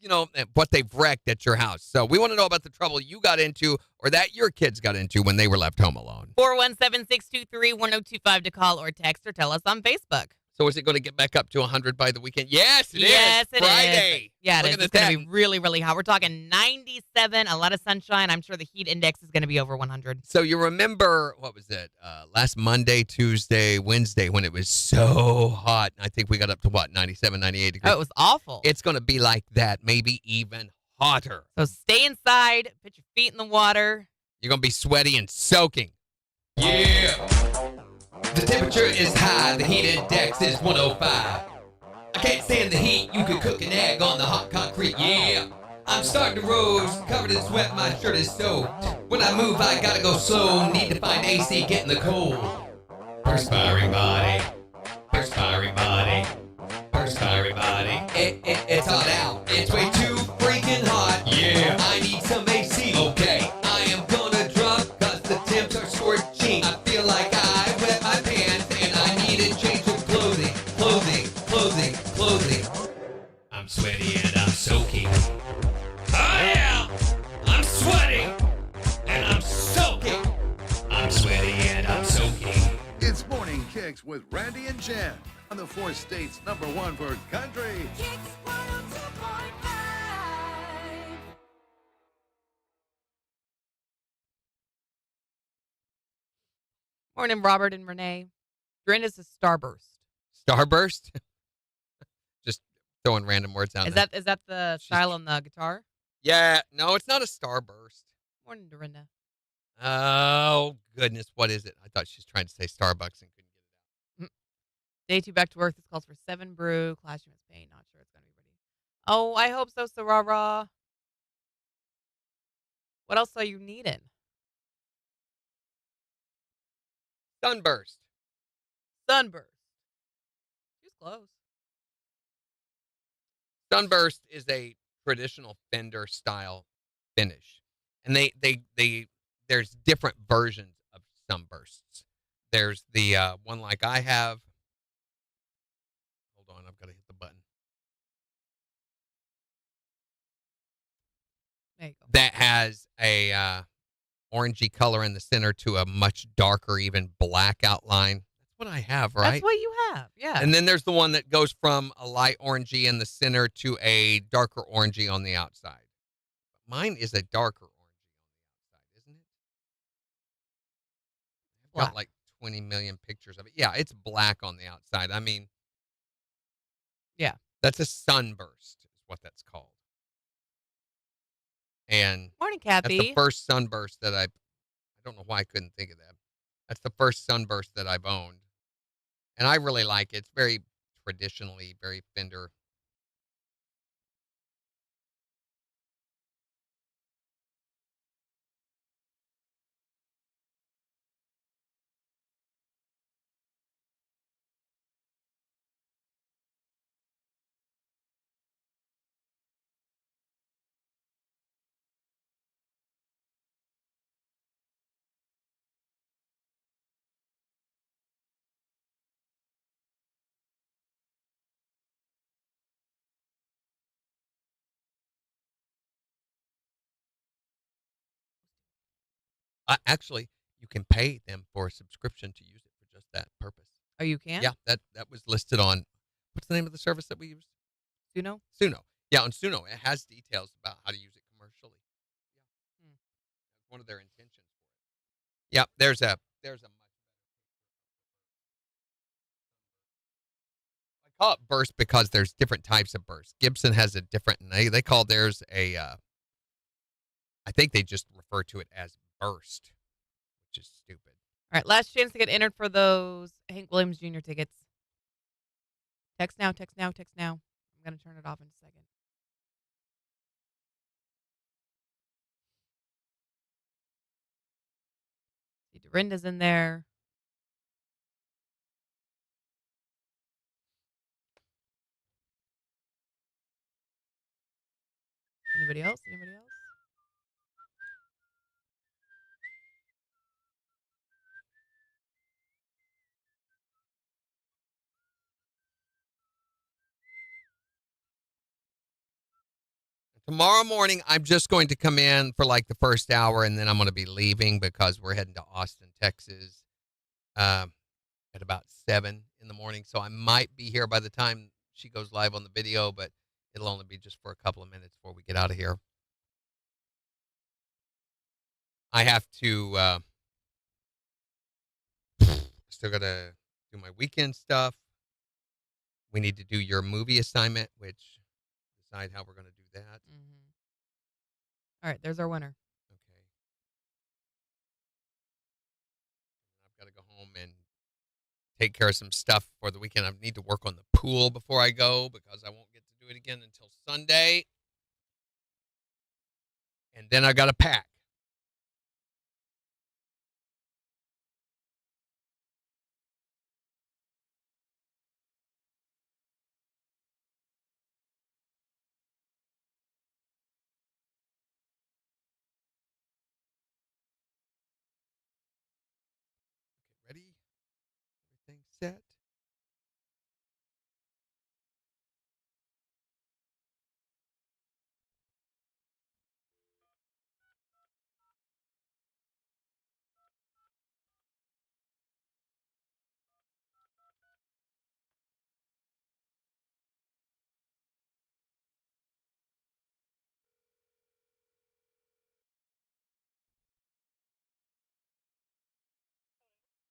Speaker 1: they've wrecked at your house. So we want to know about the trouble you got into or that your kids got into when they were left home alone.
Speaker 3: 417-623-1025 to call or text or tell us on Facebook.
Speaker 1: So is it going to get back up to 100 by the weekend? Yes, it is.
Speaker 3: Yes, it
Speaker 1: Friday.
Speaker 3: is. Yeah,
Speaker 1: Look
Speaker 3: it is.
Speaker 1: at
Speaker 3: It's going to be really, really hot. We're talking 97, a lot of sunshine. I'm sure the heat index is going to be over 100.
Speaker 1: So you remember, what was it, last Monday, Tuesday, Wednesday when it was so hot? I think we got up to, 97, 98 degrees.
Speaker 3: Oh, it was awful.
Speaker 1: It's going to be like that, maybe even hotter.
Speaker 3: So stay inside, put your feet in the water.
Speaker 1: You're going to be sweaty and soaking. Yeah. The temperature is high. The heat index is 105. I can't stand the heat. You could cook an egg on the hot concrete. Yeah. I'm starting to roast. Covered in sweat. My shirt is soaked. When I move, I gotta go slow. Need to find AC. Get in the cold. Perspiring body. Perspiring body. Perspiring body. It's hot out. It's way too freaking hot. Yeah. I need some AC. Okay. I am gonna drop cause the temps are scorching. I feel like I wet my pants and I need a change of clothing. Clothing. I'm sweaty and I'm soaking. Oh yeah! I'm sweating and I'm soaking. I'm sweaty and I'm soaking.
Speaker 5: It's Morning Kicks with Randy and Jen on the 4 states #1 for country.
Speaker 6: KIX 102.5.
Speaker 3: Morning, Robert and Renee. Dorinda's a starburst.
Speaker 1: Starburst? Just throwing random words out
Speaker 3: Is
Speaker 1: there.
Speaker 3: that the style on the guitar?
Speaker 1: Yeah, no, it's not a starburst.
Speaker 3: Morning, Dorinda.
Speaker 1: Oh, goodness, what is it? I thought she was trying to say Starbucks and couldn't get it out.
Speaker 3: Day 2 back to work. This calls for 7 brew. Classroom is paint. Not sure it's going to be ready. Oh, I hope so, Sarara. What else are you needing?
Speaker 1: Sunburst.
Speaker 3: Sunburst. She's close.
Speaker 1: Sunburst is a traditional Fender style finish. And there's different versions of sunbursts. There's the one like I have. Hold on, I've got to hit the button.
Speaker 3: There you go.
Speaker 1: That has a orangey color in the center to a much darker, even black outline. That's what I have, right?
Speaker 3: That's what you have. Yeah.
Speaker 1: And then there's the one that goes from a light orangey in the center to a darker orangey on the outside. Mine is a darker orangey on the outside, isn't it? I've got
Speaker 3: Black.
Speaker 1: like 20 million pictures of it. Yeah, it's black on the outside. I mean,
Speaker 3: Yeah.
Speaker 1: that's a sunburst is what that's called. And
Speaker 3: Morning,
Speaker 1: that's the
Speaker 3: Kathy.
Speaker 1: first sunburst that I don't know why I couldn't think of that. That's the first sunburst that I've owned. And I really like it. It's very traditionally, very Fender. Actually, you can pay them for a subscription to use it for just that purpose.
Speaker 3: Oh, you can?
Speaker 1: Yeah, that was listed on, what's the name of the service that we use?
Speaker 3: You know?
Speaker 1: Suno. Yeah, on Suno, it has details about how to use it commercially. Yeah. That's one of their intentions for it. Yeah, there's a much better picture. I call it burst because there's different types of burst. Gibson has a different, they call theirs a, I think they just refer to it as burst. which is stupid.
Speaker 3: All right, last chance to get entered for those Hank Williams Jr. tickets. Text now, text now, text now. I'm going to turn it off in a second. See, Dorinda's in there. Anybody else? Anybody else?
Speaker 1: Tomorrow morning, I'm just going to come in for like the first hour, and then I'm going to be leaving because we're heading to Austin, Texas, at about 7 in the morning. So I might be here by the time she goes live on the video, but it'll only be just for a couple of minutes before we get out of here. I have to still got to do my weekend stuff. We need to do your movie assignment, which decide how we're going to do that.
Speaker 3: Mm-hmm. All right, there's our winner.
Speaker 1: Okay. I've got to go home and take care of some stuff for the weekend. I need to work on the pool before I go because I won't get to do it again until Sunday. And then I got to pack. Okay, ready? Everything set?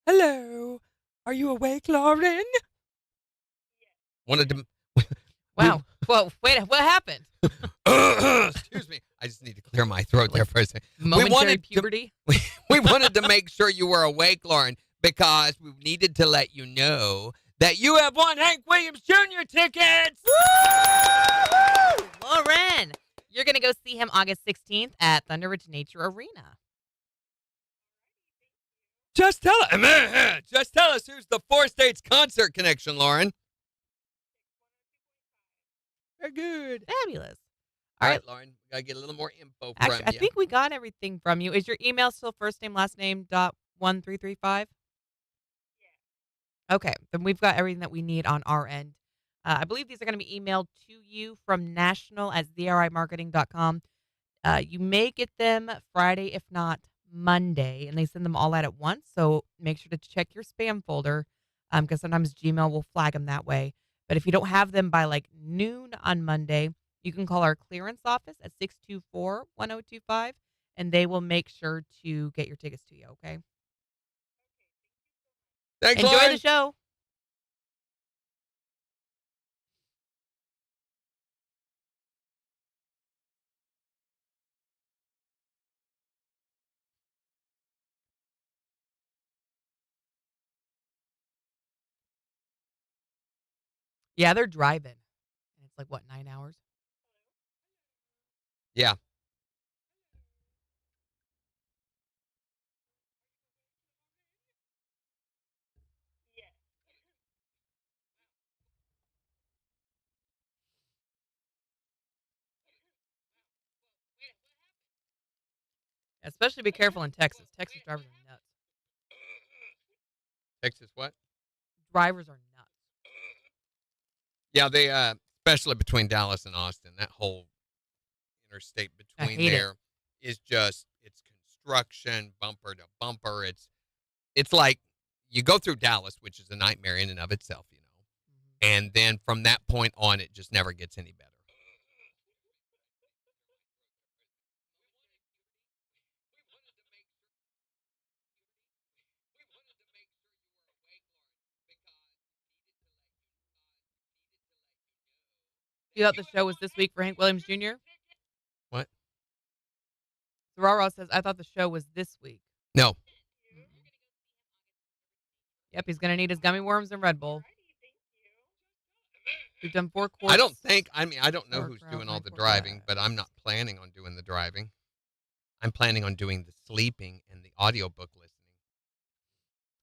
Speaker 1: Hello. Are you awake, Lauren? Wanted to.
Speaker 3: Wow. Whoa, wait, what happened?
Speaker 1: Excuse me. I just need to clear my throat there for a second.
Speaker 3: Momentary puberty?
Speaker 1: We wanted to make sure you were awake, Lauren, because we needed to let you know that you have won Hank Williams Jr. tickets.
Speaker 3: Woo! Lauren, you're going to go see him August 16th at Thunder Ridge Nature Arena.
Speaker 1: Just tell us who's the Four States concert connection, Lauren. Very good.
Speaker 3: Fabulous.
Speaker 1: All right, Lauren, we got to get a little more info
Speaker 3: Actually,
Speaker 1: from
Speaker 3: I
Speaker 1: you.
Speaker 3: think we got everything from you. Is your email still first name, last name, .1335? Yeah. Okay, then we've got everything that we need on our end. I believe these are going to be emailed to you from national@zrimarketing.com. You may get them Friday, if not Monday, and they send them all out at once. So make sure to check your spam folder because sometimes Gmail will flag them that way. But if you don't have them by like noon on Monday, you can call our clearance office at 624-1025, and they will make sure to get your tickets to you, okay?
Speaker 1: Thanks,
Speaker 3: Enjoy
Speaker 1: Lauren.
Speaker 3: the show. Yeah, they're driving. And it's like, what, 9 hours?
Speaker 1: Yeah.
Speaker 3: Especially be careful in Texas. Texas drivers are nuts.
Speaker 1: Texas what?
Speaker 3: Drivers are nuts.
Speaker 1: Yeah, they especially between Dallas and Austin, that whole interstate between there is just it's construction bumper to bumper. It's like you go through Dallas, which is a nightmare in and of itself, you know.
Speaker 3: Mm-hmm.
Speaker 1: And then from that point on it just never gets any better.
Speaker 3: You thought the show was this week for Hank Williams Jr.?
Speaker 1: What?
Speaker 3: Zoraro says, I thought the show was this week.
Speaker 1: No.
Speaker 3: Yep, he's going to need his gummy worms and Red Bull. We've done 4 quarts.
Speaker 1: I don't know
Speaker 3: Four
Speaker 1: who's
Speaker 3: crowd,
Speaker 1: doing all
Speaker 3: 9
Speaker 1: the
Speaker 3: quart
Speaker 1: driving, but
Speaker 3: bags.
Speaker 1: I'm not planning on doing the driving. I'm planning on doing the sleeping and the audiobook listening.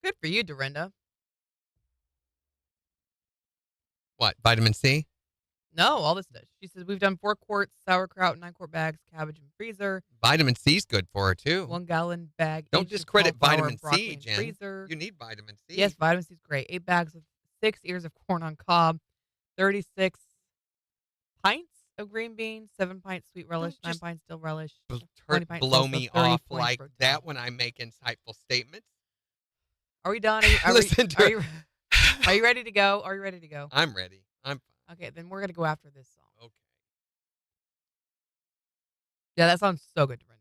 Speaker 3: Good for you, Dorinda.
Speaker 1: What, vitamin C?
Speaker 3: No, all this stuff. She says we've done 4 quarts, sauerkraut, 9 quart bags, cabbage in freezer,
Speaker 1: Vitamin C's good for her, too.
Speaker 3: 1 gallon bag.
Speaker 1: Don't
Speaker 3: each of
Speaker 1: discredit
Speaker 3: cauliflower,
Speaker 1: vitamin
Speaker 3: broccoli
Speaker 1: C,
Speaker 3: in
Speaker 1: Jen.
Speaker 3: Freezer.
Speaker 1: You need vitamin C.
Speaker 3: Yes, vitamin C is great. 8 bags of 6 ears of corn on cob, 36 pints of green beans, 7 pints sweet relish,
Speaker 1: Don't
Speaker 3: 9
Speaker 1: just
Speaker 3: pints dill relish,
Speaker 1: b-
Speaker 3: 20 pints
Speaker 1: blow
Speaker 3: salsa,
Speaker 1: me
Speaker 3: 30
Speaker 1: off
Speaker 3: points
Speaker 1: like
Speaker 3: Rotel.
Speaker 1: that when I make insightful statements.
Speaker 3: Are we done? Are
Speaker 1: Listen to it.
Speaker 3: are you ready to go? Are you ready to go?
Speaker 1: I'm ready. I'm fine.
Speaker 3: Okay, then we're going to go after this song.
Speaker 1: Okay.
Speaker 3: Yeah, that sounds so good, Dorinda.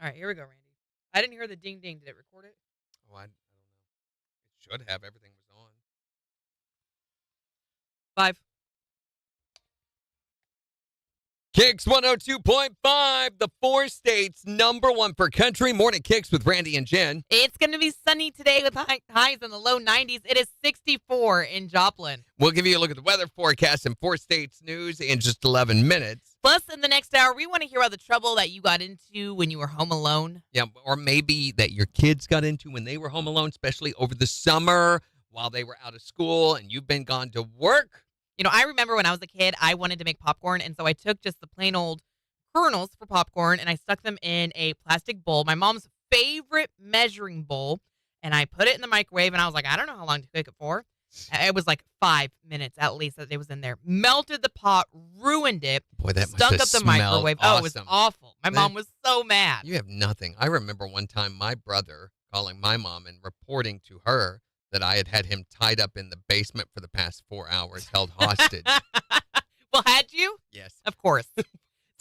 Speaker 3: All right, here we go, Randy. I didn't hear the ding ding. Did it record it?
Speaker 1: Oh, I don't know. It should have. Everything was on.
Speaker 3: 5.
Speaker 1: KIX 102.5, the 4 states #1 for country. Morning KIX with Randy and Jen.
Speaker 3: It's going to be sunny today with highs in the low 90s. It is 64 in Joplin.
Speaker 1: We'll give you a look at the weather forecast and 4 states news in just 11 minutes.
Speaker 3: Plus, in the next hour, we want to hear about the trouble that you got into when you were home alone.
Speaker 1: Yeah, or maybe that your kids got into when they were home alone, especially over the summer while they were out of school and you've been gone to work.
Speaker 3: You know, I remember when I was a kid, I wanted to make popcorn, and so I took just the plain old kernels for popcorn, and I stuck them in a plastic bowl, my mom's favorite measuring bowl, and I put it in the microwave, and I was like, I don't know how long to cook it for. It was like 5 minutes at least that it was in there. Melted the pot, ruined it,
Speaker 1: Boy, that must
Speaker 3: stunk
Speaker 1: have
Speaker 3: up the
Speaker 1: smelled
Speaker 3: microwave.
Speaker 1: awesome.
Speaker 3: Oh, it was awful. My mom was so mad.
Speaker 1: You have nothing. I remember one time my brother calling my mom and reporting to her that I had him tied up in the basement for the past 4 hours, held hostage.
Speaker 3: Well, had you?
Speaker 1: Yes.
Speaker 3: Of course.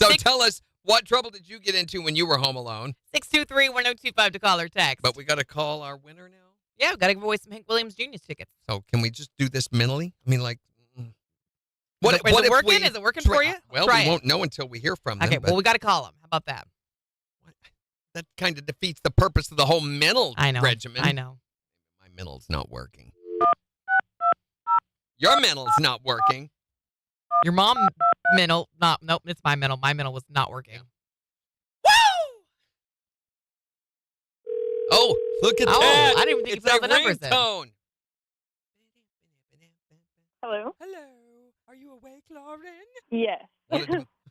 Speaker 1: So tell us, what trouble did you get into when you were home alone?
Speaker 3: 623-1025 to call or text.
Speaker 1: But we got to call our winner now?
Speaker 3: Yeah, we've got to give away some Hank Williams Jr. tickets.
Speaker 1: So can we just do this mentally? I mean, like,
Speaker 3: Is it working? Is it working for you?
Speaker 1: Well,
Speaker 3: Try
Speaker 1: we
Speaker 3: it.
Speaker 1: won't know until we hear from them.
Speaker 3: Okay,
Speaker 1: but
Speaker 3: well, we got to call him. How about that?
Speaker 1: that kind of defeats the purpose of the whole mental
Speaker 3: I know.
Speaker 1: regimen.
Speaker 3: I know.
Speaker 1: My mental's not working. Your mental's not working.
Speaker 3: Your mom mental, nope, it's my mental. My mental was not working.
Speaker 1: Yeah. Woo! Oh, look at
Speaker 3: Oh,
Speaker 1: that.
Speaker 3: I didn't even think you
Speaker 1: It's
Speaker 3: put all
Speaker 1: a
Speaker 3: the numbers in.
Speaker 1: ringtone.
Speaker 6: Hello?
Speaker 1: Hello. Are you awake, Lauren?
Speaker 6: Yes.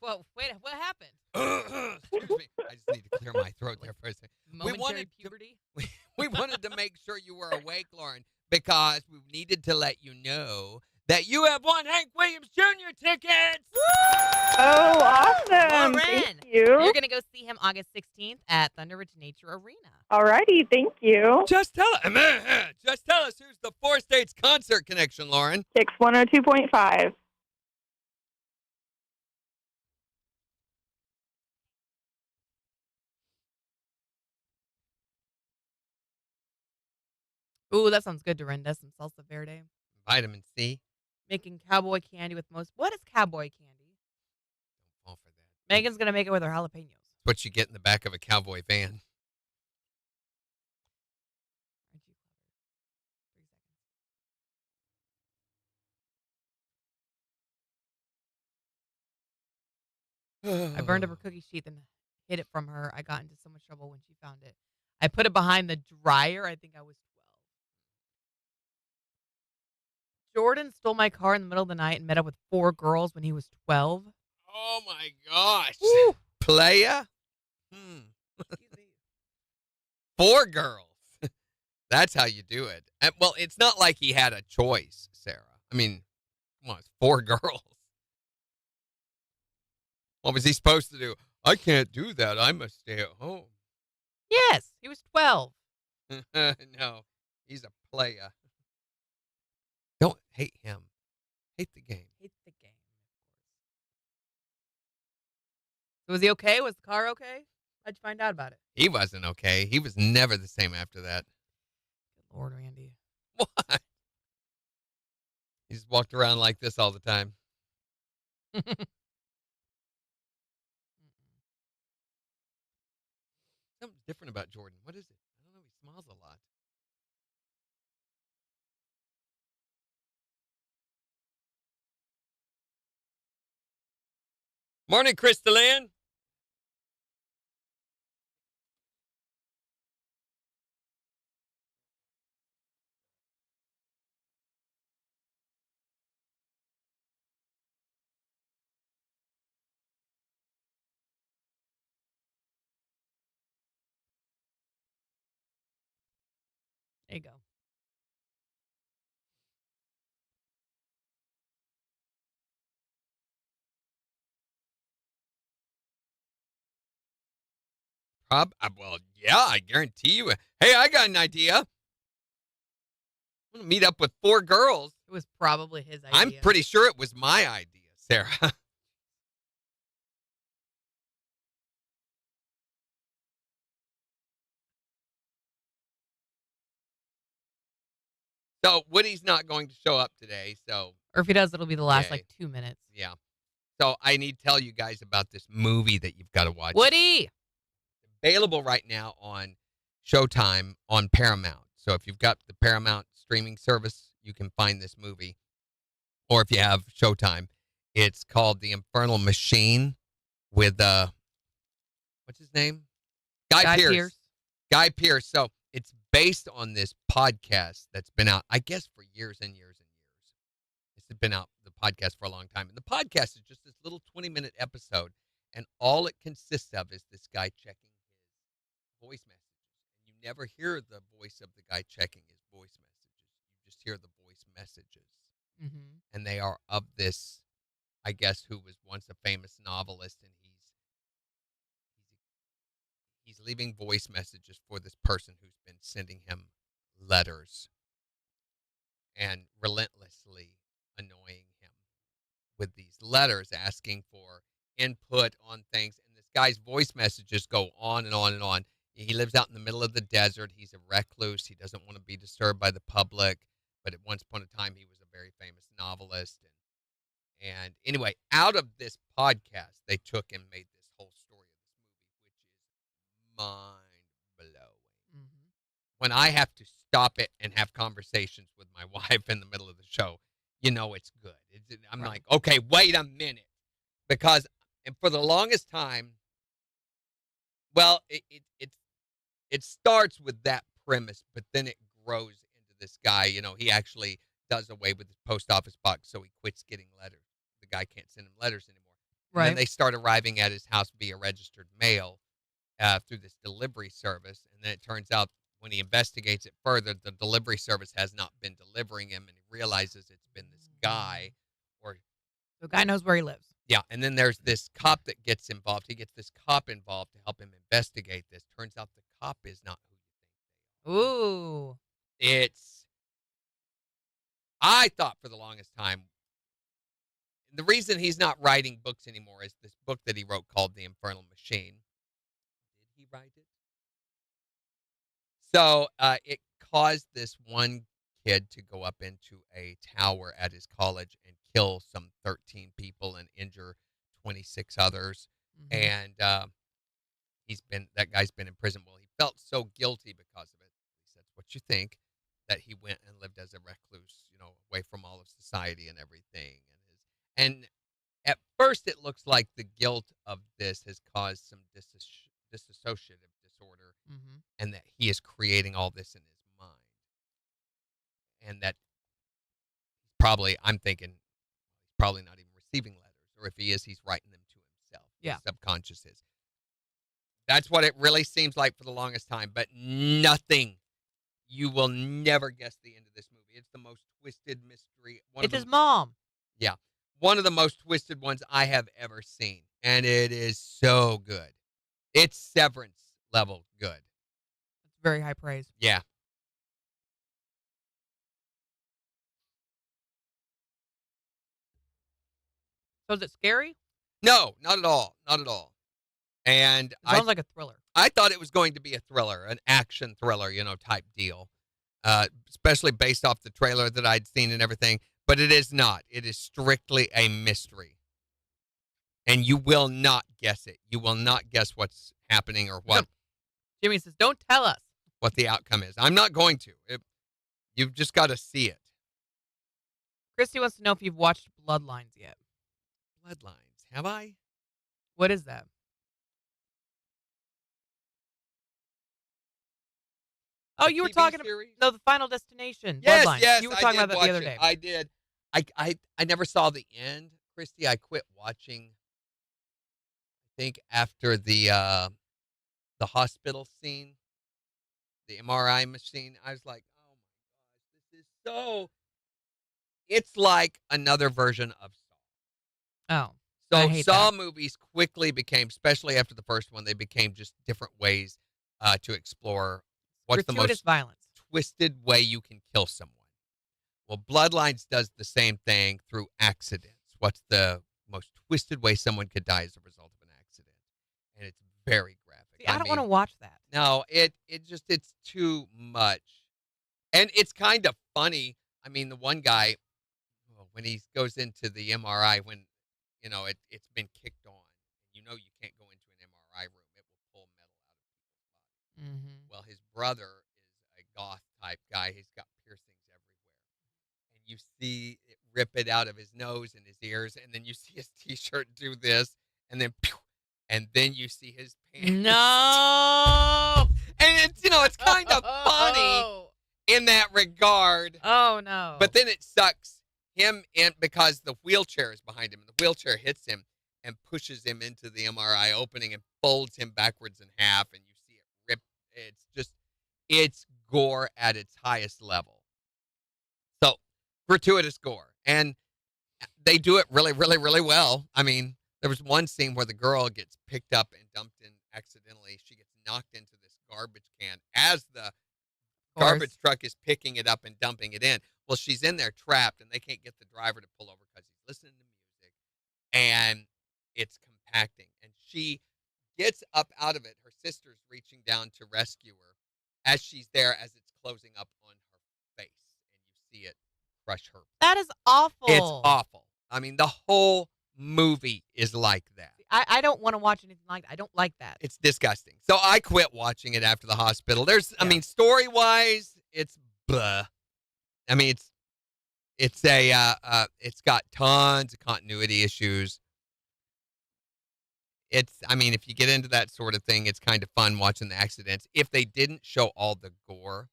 Speaker 3: Well, wait, what happened?
Speaker 1: Excuse me. I just need to clear my throat there for a second.
Speaker 3: Momentary
Speaker 1: wanted to-
Speaker 3: puberty?
Speaker 1: We wanted to make sure you were awake, Lauren, because we needed to let you know that you have won Hank Williams Jr. tickets.
Speaker 6: Oh, awesome.
Speaker 3: Lauren,
Speaker 6: Thank
Speaker 3: You're
Speaker 6: you.
Speaker 3: going to go see him August 16th at Thunder Ridge Nature Arena.
Speaker 6: Alrighty, thank you.
Speaker 1: Just tell us who's the 4 states concert connection, Lauren.
Speaker 6: KIX 102.5.
Speaker 3: Ooh, that sounds good, Dorinda. Some salsa verde.
Speaker 1: Vitamin C.
Speaker 3: Making cowboy candy with most. What is cowboy candy?
Speaker 1: Don't fall for that.
Speaker 3: Megan's going to make it with her jalapenos.
Speaker 1: What you get in the back of a cowboy van.
Speaker 3: Aren't you clever? 3 seconds. I burned up her cookie sheet and hid it from her. I got into so much trouble when she found it. I put it behind the dryer. I think I was 12. Jordan stole my car in the middle of the night and met up with 4 girls when he was 12.
Speaker 1: Oh, my gosh.
Speaker 3: Woo!
Speaker 1: Playa?
Speaker 3: Excuse me.
Speaker 1: 4 girls. That's how you do it. And, well, it's not like he had a choice, Sarah. I mean, come on, it's 4 girls. What was he supposed to do? I can't do that. I must stay at home.
Speaker 3: Yes, he was 12.
Speaker 1: No, he's a playa. Don't hate him. Hate the game.
Speaker 3: Hate the game, of course. So was he okay? Was the car okay? How'd you find out about it?
Speaker 1: He wasn't okay. He was never the same after that.
Speaker 3: Good Lord, Randy.
Speaker 1: What? He just walked around like this all the time. Something's different about Jordan. What is it? I don't know. He smiles a lot. Morning, Crystalline.
Speaker 3: There you go.
Speaker 1: Well, yeah, I guarantee you. Hey, I got an idea. I'm going to meet up with 4 girls.
Speaker 3: It was probably his idea.
Speaker 1: I'm pretty sure it was my idea, Sarah. So Woody's not going to show up today, so
Speaker 3: Or if he does, it'll be the last
Speaker 1: Yay.
Speaker 3: like 2 minutes.
Speaker 1: yeah. So I need to tell you guys about this movie that you've got to watch.
Speaker 3: Woody!
Speaker 1: Available right now on Showtime on Paramount. So if you've got the Paramount streaming service, you can find this movie. Or if you have Showtime, it's called The Infernal Machine with what's his name? Guy Pearce. Guy Pearce. So it's based on this podcast that's been out, I guess, for years and years and years. It's been out, the podcast, for a long time. And the podcast is just this little 20-minute episode. And all it consists of is this guy checking his voice messages. And you never hear the voice of the guy checking his voice messages. You just hear the voice messages.
Speaker 3: Mm-hmm.
Speaker 1: And they are of this, I guess, who was once a famous novelist, and he's leaving voice messages for this person who's been sending him letters and relentlessly annoying him with these letters, asking for input on things. And this guy's voice messages go on and on and on. He lives out in the middle of the desert. He's a recluse. He doesn't want to be disturbed by the public. But at once upon a time, he was a very famous novelist. And anyway, out of this podcast, they took and made this whole story of this movie, which is mind-blowing.
Speaker 3: Mm-hmm.
Speaker 1: When I have to stop it and have conversations with my wife in the middle of the show, you know it's good. I'm
Speaker 3: Right.
Speaker 1: like, okay, wait a minute. Because and for the longest time, well, it starts with that premise, but then it grows into this guy. You know, he actually does away with his post office box, so he quits getting letters. The guy can't send him letters anymore. And
Speaker 3: Right.
Speaker 1: then they start arriving at his house via registered mail through this delivery service. And then it turns out when he investigates it further, the delivery service has not been delivering him, and he realizes it's been this guy. Or
Speaker 3: The guy knows where he lives.
Speaker 1: yeah, and then there's this cop that gets involved. He gets this cop involved to help him investigate this. Turns out the cop is not who you think.
Speaker 3: Ooh.
Speaker 1: I thought for the longest time, the reason he's not writing books anymore is this book that he wrote called The Infernal Machine. Did he write it? So it caused this one kid to go up into a tower at his college and kill some 13 people and injure 26 others.
Speaker 3: Mhm.
Speaker 1: And that guy's been in prison. Well, he felt so guilty because of it. At least that's what you think, that he went and lived as a recluse, away from all of society and everything. And at first it looks like the guilt of this has caused some dissociative disorder,
Speaker 3: Mhm.
Speaker 1: and that he is creating all this in his mind. And that I'm thinking, he's probably not even receiving letters, or if he is, he's writing them to himself.
Speaker 3: Yeah.
Speaker 1: His subconscious is. That's what it really seems like for the longest time, but nothing. You will never guess the end of this movie. It's the most twisted mystery.
Speaker 3: It's his mom.
Speaker 1: Yeah. One of the most twisted ones I have ever seen. And it is so good. It's Severance level good.
Speaker 3: It's very high praise.
Speaker 1: Yeah.
Speaker 3: So is it scary?
Speaker 1: No, not at all. Not at all. And
Speaker 3: It sounds like a thriller.
Speaker 1: I thought it was going to be a thriller, an action thriller, type deal, especially based off the trailer that I'd seen and everything. But it is not. It is strictly a mystery. and you will not guess it. You will not guess what's happening or
Speaker 3: Jimmy says, "Don't tell us."
Speaker 1: what the outcome is. I'm not going to. You've just got to see it.
Speaker 3: Christy wants to know if you've watched Bloodlines yet.
Speaker 1: Bloodlines. Have I?
Speaker 3: What is that? Oh, you were
Speaker 1: TV
Speaker 3: talking
Speaker 1: series?
Speaker 3: about the Final Destination.
Speaker 1: Yes,
Speaker 3: Bloodlines.
Speaker 1: yes.
Speaker 3: You were
Speaker 1: I
Speaker 3: talking
Speaker 1: did
Speaker 3: about that the
Speaker 1: watch
Speaker 3: other
Speaker 1: it.
Speaker 3: day.
Speaker 1: I did. I never saw the end, Christy. I quit watching. I think after the hospital scene, the MRI machine. I was like, oh my gosh, this is so. It's like another version of Saw.
Speaker 3: Oh, I
Speaker 1: So
Speaker 3: hate
Speaker 1: Saw
Speaker 3: that.
Speaker 1: movies quickly became, especially after the first one, they became just different ways to explore what's the
Speaker 3: Gratuitous
Speaker 1: most
Speaker 3: violence.
Speaker 1: twisted way you can kill someone. Well, Bloodlines does the same thing through accidents. What's the most twisted way someone could die as a result of an accident? And it's very graphic.
Speaker 3: See, I don't want to watch that.
Speaker 1: No, it's too much. And it's kind of funny. I mean, the one guy, when he goes into the MRI, when, it's been kicked on, you can't go into an MRI room. It will pull metal out of people's bodies.
Speaker 3: Mm-hmm.
Speaker 1: Well, his brother is a goth type guy. He's got piercings everywhere. And you see it rip it out of his nose and his ears, and then you see his T-shirt do this, and then pew, and then you see his pants.
Speaker 3: No.
Speaker 1: And it's kind of funny in that regard.
Speaker 3: Oh no.
Speaker 1: But then it sucks him in because the wheelchair is behind him, and the wheelchair hits him and pushes him into the MRI opening and folds him backwards in half, and you see it rip. It's gore at its highest level. So, gratuitous gore. And they do it really, really, really well. I mean, there was one scene where the girl gets picked up and dumped in accidentally. She gets knocked into this garbage can as the garbage truck is picking it up and dumping it in. Well, she's in there trapped, and they can't get the driver to pull over because he's listening to music, and it's compacting. And she gets up out of it. Her sister's reaching down to rescue her as she's there, as it's closing up on her face, and you see it crush her.
Speaker 3: That is awful.
Speaker 1: It's awful. I mean, the whole movie is like that.
Speaker 3: I don't want to watch anything like that. I don't like that.
Speaker 1: It's disgusting. So I quit watching it after the hospital. I mean, story-wise, it's blah. I mean, it's got tons of continuity issues. I mean, if you get into that sort of thing, it's kind of fun watching the accidents. If they didn't show all the gore,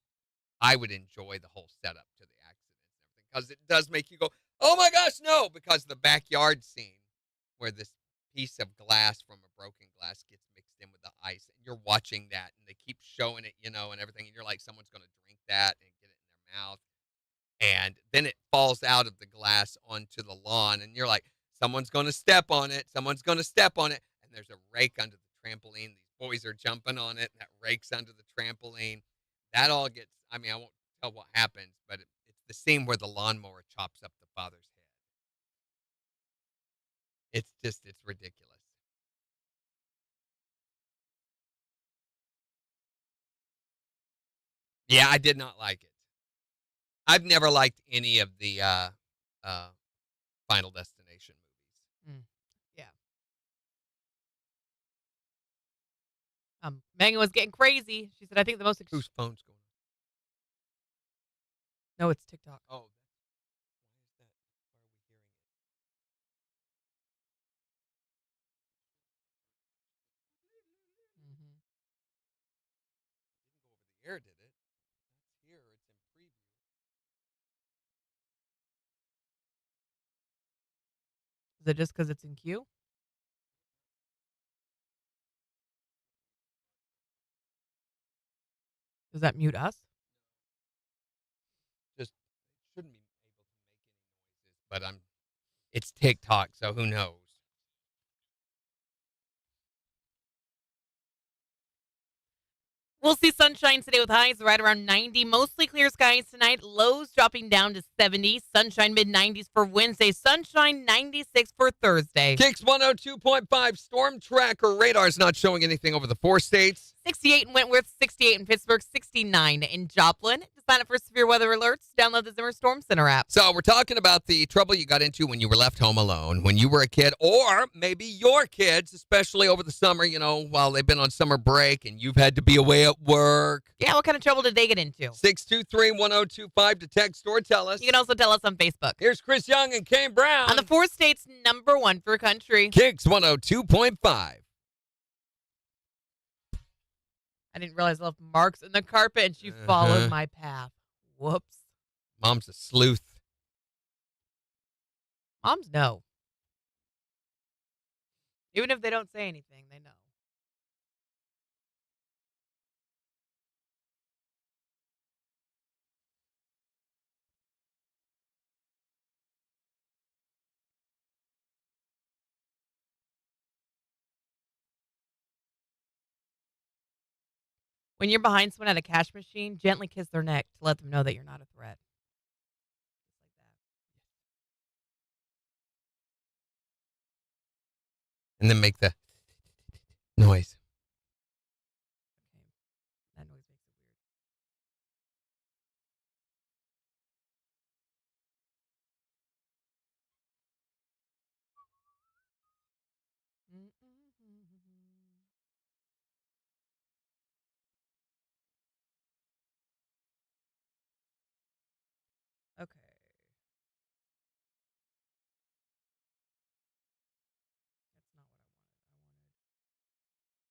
Speaker 1: I would enjoy the whole setup to the accidents and everything, because it does make you go, oh my gosh, no, because the backyard scene where this piece of glass from a broken glass gets mixed in with the ice, and you're watching that, and they keep showing it, and everything, and you're like, someone's going to drink that and get it in their mouth, and then it falls out of the glass onto the lawn, and you're like, someone's going to step on it, and there's a rake under the trampoline. These boys are jumping on it, and that rake's under the trampoline. That all gets, I mean, I won't tell what happens, but it's the scene where the lawnmower chops up the father's head. It's ridiculous. Yeah, I did not like it. I've never liked any of the Final Destination movies.
Speaker 3: Yeah. Megan was getting crazy. She said, I think the most...
Speaker 1: Whose phone's going on?
Speaker 3: No, it's TikTok.
Speaker 1: Oh, why is that? Why are we hearing it?
Speaker 3: Mm-hmm.
Speaker 1: It didn't go over the air, did it? It's here. It's in preview.
Speaker 3: Is it just because it's in queue? Does that mute us?
Speaker 1: Just shouldn't be able to make any noises, but it's TikTok, so who knows?
Speaker 3: We'll see sunshine today with highs right around 90. Mostly clear skies tonight. Lows dropping down to 70. Sunshine mid-90s for Wednesday. Sunshine 96 for Thursday.
Speaker 1: KIX 102.5 storm tracker radar is not showing anything over the 4 states.
Speaker 3: 68 in Wentworth, 68 in Pittsburgh, 69 in Joplin. To sign up for severe weather alerts, download the Zimmer Storm Center app.
Speaker 1: So we're talking about the trouble you got into when you were left home alone, when you were a kid, or maybe your kids, especially over the summer, while they've been on summer break and you've had to be away at work.
Speaker 3: Yeah, what kind of trouble did they get into?
Speaker 1: 623-1025 to text or tell us.
Speaker 3: You can also tell us on Facebook.
Speaker 1: Here's Chris Young and Kane Brown.
Speaker 3: On the four states, number one for country.
Speaker 1: KIX 102.5.
Speaker 3: I didn't realize I left marks in the carpet and she followed my path. Whoops.
Speaker 1: Mom's a sleuth.
Speaker 3: Moms know. Even if they don't say anything, they know. When you're behind someone at a cash machine, gently kiss their neck to let them know that you're not a threat. Just like that.
Speaker 1: And then make the noise.
Speaker 3: Okay. That noise makes it weird. Okay. That's not what I wanted. I wanted this. I think it's Katie.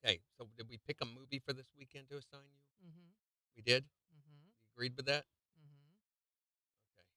Speaker 1: Okay, so did we pick a movie for this weekend to assign you?
Speaker 3: Mm-hmm.
Speaker 1: We did?
Speaker 3: Mm-hmm.
Speaker 1: You agreed with that?
Speaker 3: Mm-hmm.
Speaker 1: Okay.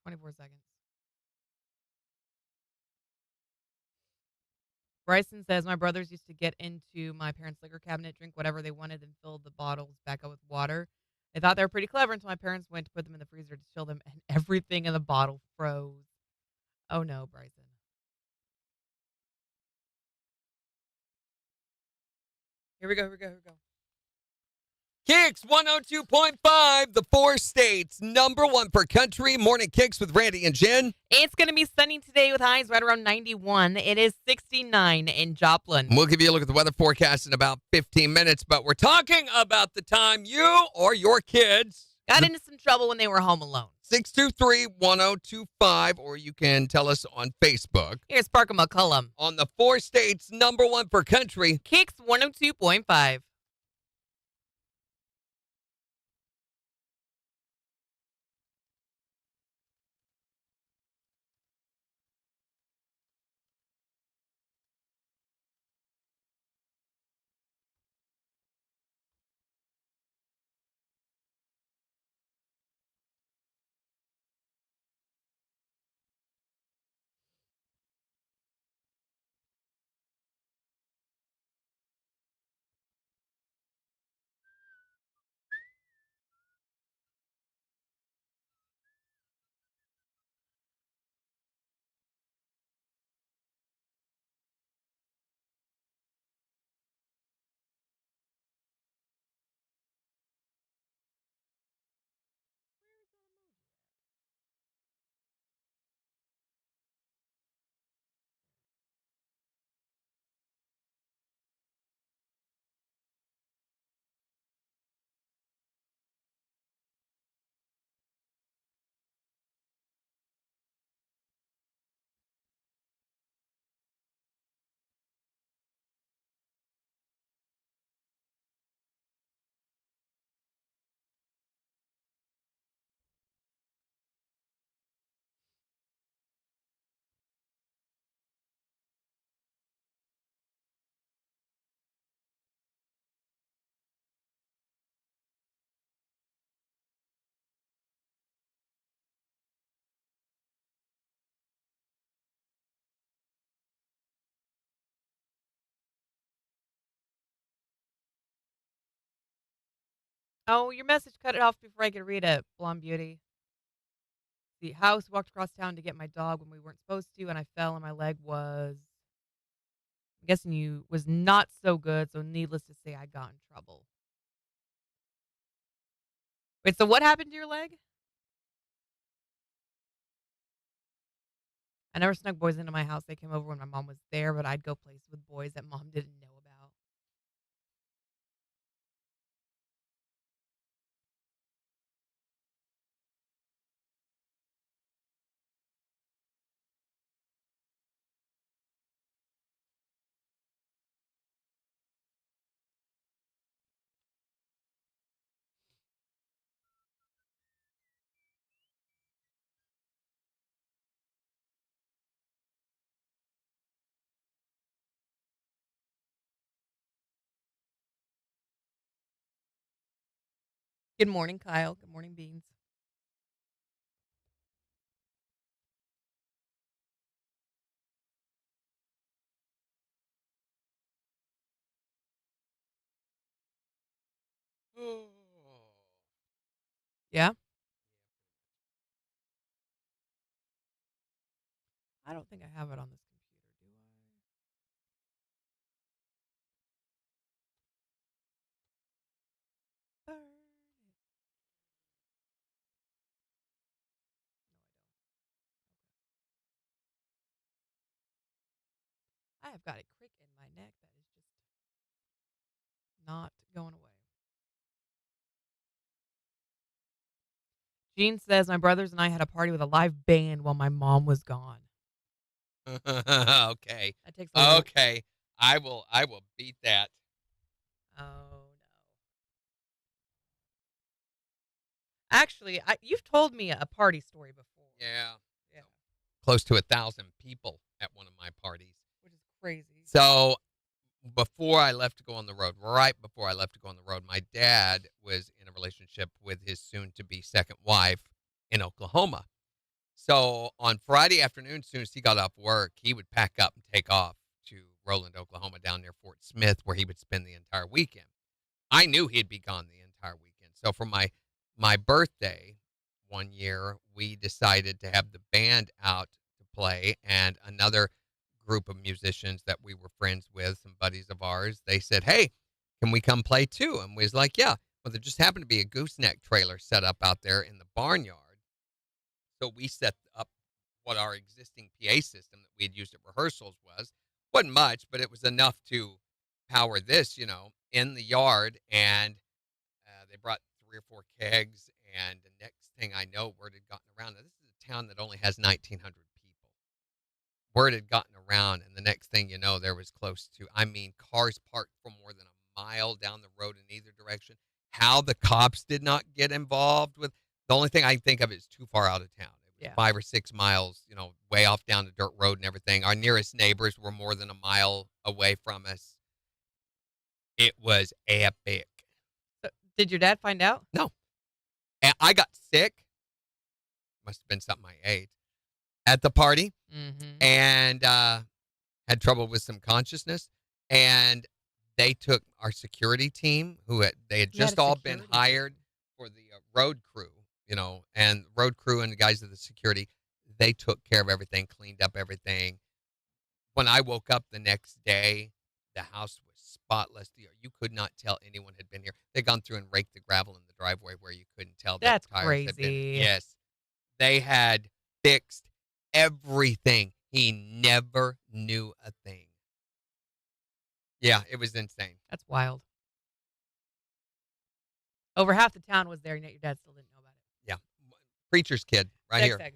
Speaker 3: 24 seconds. Bryson says, my brothers used to get into my parents' liquor cabinet, drink whatever they wanted, and fill the bottles back up with water. They thought they were pretty clever until my parents went to put them in the freezer to chill them, and everything in the bottle froze. Oh no, Bryson. Here we go.
Speaker 1: KIX 102.5, the 4 states, number 1 for country. Morning KIX with Randy and Jen.
Speaker 3: It's going to be sunny today with highs right around 91. It is 69 in Joplin.
Speaker 1: We'll give you a look at the weather forecast in about 15 minutes, but we're talking about the time you or your kids
Speaker 3: Got into some trouble when they were home alone.
Speaker 1: 623-1025, or you can tell us on Facebook.
Speaker 3: Here's Parker McCullum.
Speaker 1: On the 4 states, number 1 for country.
Speaker 3: KIX 102.5. Oh, your message cut it off before I could read it, Blonde Beauty. The house walked across town to get my dog when we weren't supposed to, and I fell, and my leg was, I'm guessing you, was not so good, so needless to say, I got in trouble. Wait, so what happened to your leg? I never snuck boys into my house. They came over when my mom was there, but I'd go places with boys that mom didn't know about. Good morning, Kyle. Good morning, Beans. Yeah? I don't think I have it on this computer, do I? Burn it. I have got a crick in my neck that is just not going away. Jean says my brothers and I had a party with a live band while my mom was gone.
Speaker 1: Okay.
Speaker 3: That takes a little.
Speaker 1: Okay. I will beat that.
Speaker 3: Oh no. Actually, you've told me a party story before.
Speaker 1: Yeah.
Speaker 3: Yeah.
Speaker 1: Close to 1,000 people at one of my parties.
Speaker 3: Which is crazy.
Speaker 1: So before I left to go on the road, right before I left to go on the road, my dad was in a relationship with his soon-to-be second wife in Oklahoma. So on Friday afternoon, as soon as he got off work, he would pack up and take off to Roland, Oklahoma, down near Fort Smith, where he would spend the entire weekend. I knew he'd be gone the entire weekend. So for my birthday one year, we decided to have the band out to play, and another group of musicians that we were friends with, some buddies of ours, they said, "Hey, can we come play too?" And we was like, "Yeah." Well, there just happened to be a gooseneck trailer set up out there in the barnyard. So we set up what our existing PA system that we had used at rehearsals was. Wasn't much, but it was enough to power this, in the yard. And they brought 3 or 4 kegs. And the next thing I know, word had gotten around. Now, this is a town that only has 1,900 people. Word had gotten around. And the next thing you know, there was close to, cars parked for more than a mile down the road in either direction. How the cops did not get involved with, the only thing I can think of is too far out of town. It was 5 or 6 miles, way off down the dirt road and everything. Our nearest neighbors were more than a mile away from us. It was epic.
Speaker 3: Did your dad find out?
Speaker 1: No. And I got sick. Must have been something I ate at the party.
Speaker 3: Mm-hmm.
Speaker 1: And had trouble with some consciousness. And they took our security team, they had just all been hired for the road crew, and road crew and the guys of the security. They took care of everything, cleaned up everything. When I woke up the next day, the house was spotless. You could not tell anyone had been here. They'd gone through and raked the gravel in the driveway where you couldn't tell.
Speaker 3: That's
Speaker 1: tires
Speaker 3: crazy.
Speaker 1: had been. Yes. They had fixed everything. He never knew a thing. Yeah, it was insane.
Speaker 3: That's wild. Over half the town was there, and yet your dad still didn't know about it.
Speaker 1: Yeah. Preacher's kid, right
Speaker 3: Next
Speaker 1: here.
Speaker 3: egg.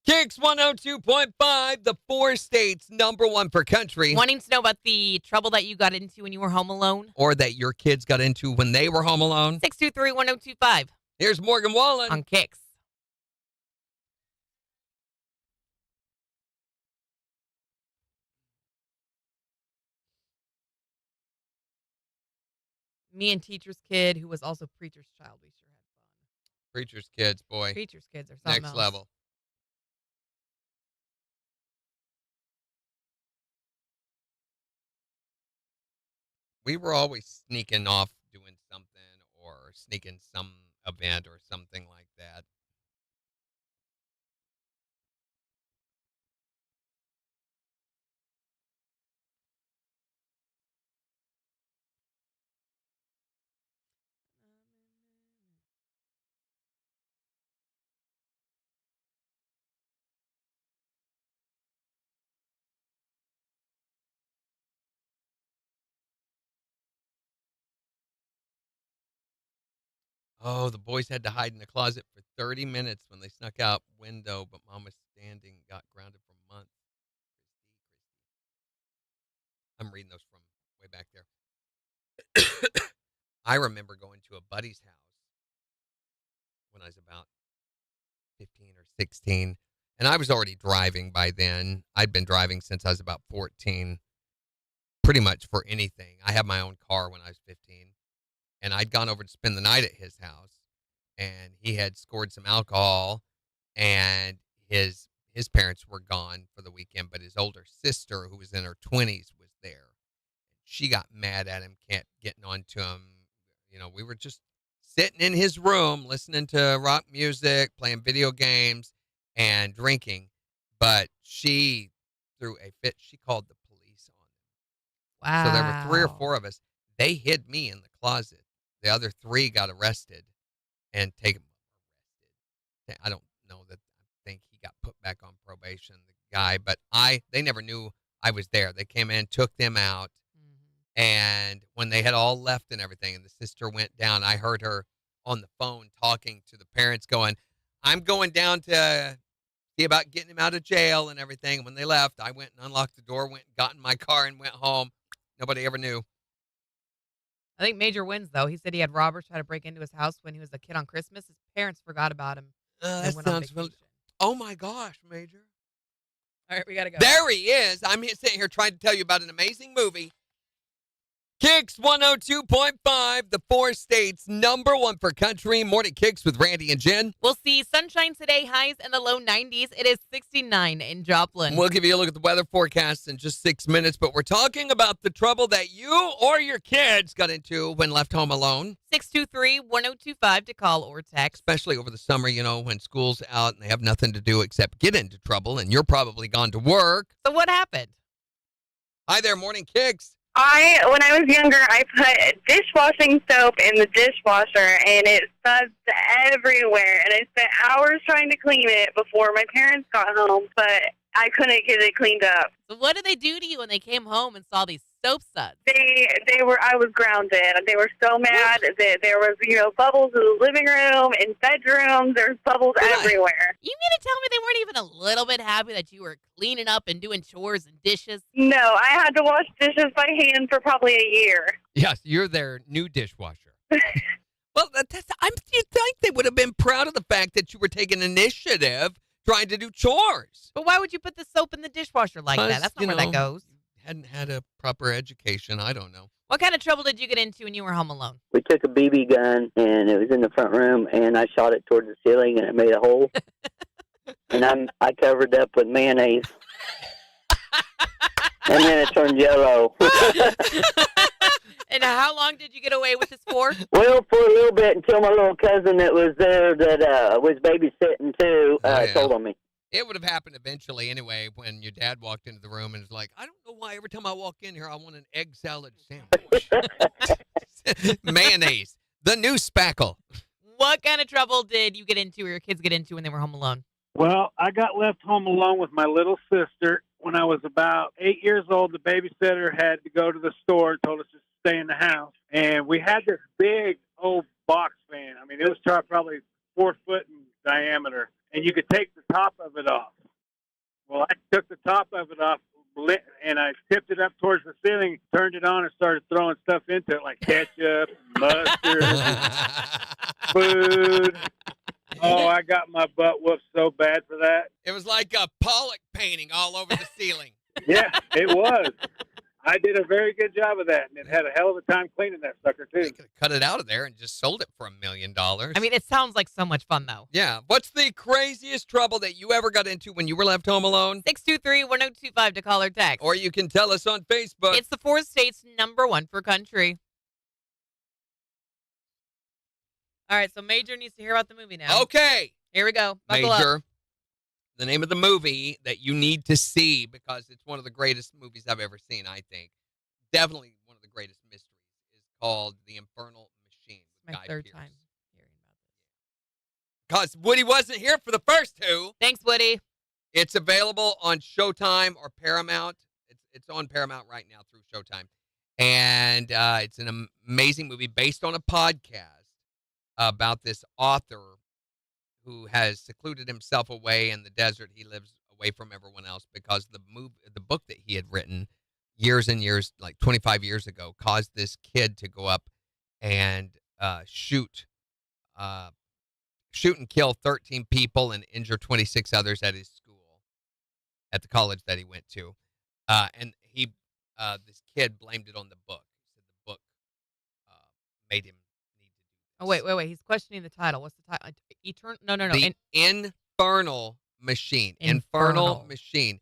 Speaker 1: KIX 102.5, the 4 states, #1 for country.
Speaker 3: Wanting to know about the trouble that you got into when you were home alone?
Speaker 1: Or that your kids got into when they were home alone.
Speaker 3: 623-1025
Speaker 1: Here's Morgan Wallen.
Speaker 3: on KIX. Me and teacher's kid, who was also preacher's child, we sure had fun.
Speaker 1: Preacher's kids, boy.
Speaker 3: Preacher's kids are something
Speaker 1: Next
Speaker 3: else.
Speaker 1: level. We were always sneaking off doing something or sneaking some event or something like that. Oh, the boys had to hide in the closet for 30 minutes when they snuck out window, but Mom was standing, got grounded for months. I'm reading those from way back there. I remember going to a buddy's house when I was about 15 or 16, and I was already driving by then. I'd been driving since I was about 14, pretty much for anything. I had my own car when I was 15. And I'd gone over to spend the night at his house, and he had scored some alcohol, and his parents were gone for the weekend, but his older sister, who was in her 20s, was there. She got mad at him, kept getting on to him. We were just sitting in his room, listening to rock music, playing video games, and drinking. But she threw a fit. She called the police on him.
Speaker 3: Wow.
Speaker 1: So there were 3 or 4 of us. They hid me in the closet. The other 3 got arrested and taken. I don't know that. I think he got put back on probation, the guy, but they never knew I was there. They came in, took them out, and when they had all left and everything, and the sister went down, I heard her on the phone talking to the parents, going, "I'm going down to see about getting him out of jail and everything." And when they left, I went and unlocked the door, went and got in my car, and went home. Nobody ever knew.
Speaker 3: I think Major wins, though. He said he had robbers try to break into his house when he was a kid on Christmas. His parents forgot about him.
Speaker 1: That
Speaker 3: went on
Speaker 1: sounds
Speaker 3: vacation.
Speaker 1: Oh, my gosh, Major.
Speaker 3: All right, we got to go.
Speaker 1: There he is. I'm sitting here trying to tell you about an amazing movie. KIX 102.5, the four states number one for country. Morning KIX with Randy and Jen.
Speaker 3: We'll see sunshine today, highs in the low 90s. It is 69 in Joplin.
Speaker 1: We'll give you a look at the weather forecast in just 6 minutes, but we're talking about the trouble that you or your kids got into when left home alone.
Speaker 3: 623-1025 to call or text.
Speaker 1: Especially over the summer, when school's out and they have nothing to do except get into trouble, and you're probably gone to work.
Speaker 3: So what happened?
Speaker 1: Hi there, Morning KIX.
Speaker 6: When I was younger, I put dishwashing soap in the dishwasher, and it suds everywhere. And I spent hours trying to clean it before my parents got home, but I couldn't get it cleaned up.
Speaker 3: So what did they do to you when they came home and saw these soap suds?
Speaker 6: I was grounded. They were so mad that there was, bubbles in the living room, in bedrooms. There's bubbles everywhere.
Speaker 3: You mean to tell me they weren't even a little bit happy that you were cleaning up and doing chores and dishes?
Speaker 6: No, I had to wash dishes by hand for probably a year.
Speaker 1: Yes, you're their new dishwasher. Well, you think they would have been proud of the fact that you were taking initiative trying to do chores.
Speaker 3: But why would you put the soap in the dishwasher like that? That's not where that goes.
Speaker 1: Hadn't had a proper education. I don't know.
Speaker 3: What kind of trouble did you get into when you were home alone?
Speaker 7: We took a BB gun, and it was in the front room, and I shot it towards the ceiling, and it made a hole. And I covered it up with mayonnaise. And then it turned yellow.
Speaker 3: And how long did you get away with this for?
Speaker 7: Well, for a little bit until my little cousin that was there that was babysitting too told on me.
Speaker 1: It would have happened eventually anyway when your dad walked into the room and was like, I don't know why every time I walk in here I want an egg salad sandwich. Mayonnaise, the new spackle.
Speaker 3: What kind of trouble did you get into or your kids get into when they were home alone?
Speaker 8: Well, I got left home alone with my little sister. When I was about 8 years old, the babysitter had to go to the store and told us to stay in the house. And we had this big old box fan. I mean, it was probably 4 foot in diameter. And you could take the top of it off. Well, I took the top of it off, and I tipped it up towards the ceiling, turned it on, and started throwing stuff into it like ketchup, mustard, food. Oh, I got my butt whooped so bad for that.
Speaker 1: It was like a Pollock painting all over the ceiling.
Speaker 8: Yeah, it was. I did a very good job of that, and it had a hell of a time cleaning that sucker, too.
Speaker 1: They could have cut it out of there and just sold it for $1 million.
Speaker 3: I mean, it sounds like so much fun, though.
Speaker 1: Yeah. What's the craziest trouble that you ever got into when you were left home alone?
Speaker 3: 623-1025 to call or text.
Speaker 1: Or you can tell us on Facebook.
Speaker 3: It's the four states number one for country. All right, so Major needs to hear about the movie now.
Speaker 1: Okay.
Speaker 3: Here we go. Buckle up.
Speaker 1: Major, the name of the movie that you need to see because it's one of the greatest movies I've ever seen, I think. Definitely one of the greatest mysteries is called The Infernal Machine.
Speaker 3: My
Speaker 1: Guy
Speaker 3: third
Speaker 1: Pearce.
Speaker 3: time hearing about
Speaker 1: Because Woody wasn't here for the first two.
Speaker 3: this. Thanks, Woody.
Speaker 1: It's available on Showtime or Paramount. It's on Paramount right now through Showtime. And it's an amazing movie based on a podcast about this author who has secluded himself away in the desert. He lives away from everyone else because the book that he had written years and years, like 25 years ago, caused this kid to go up and shoot and kill 13 people and injure 26 others at his school, at the college that he went to. And this kid blamed it on the book. He said the book made him need to do this.
Speaker 3: Oh, wait. He's questioning the title. What's the title? No.
Speaker 1: The Infernal Machine.
Speaker 3: Infernal
Speaker 1: Machine.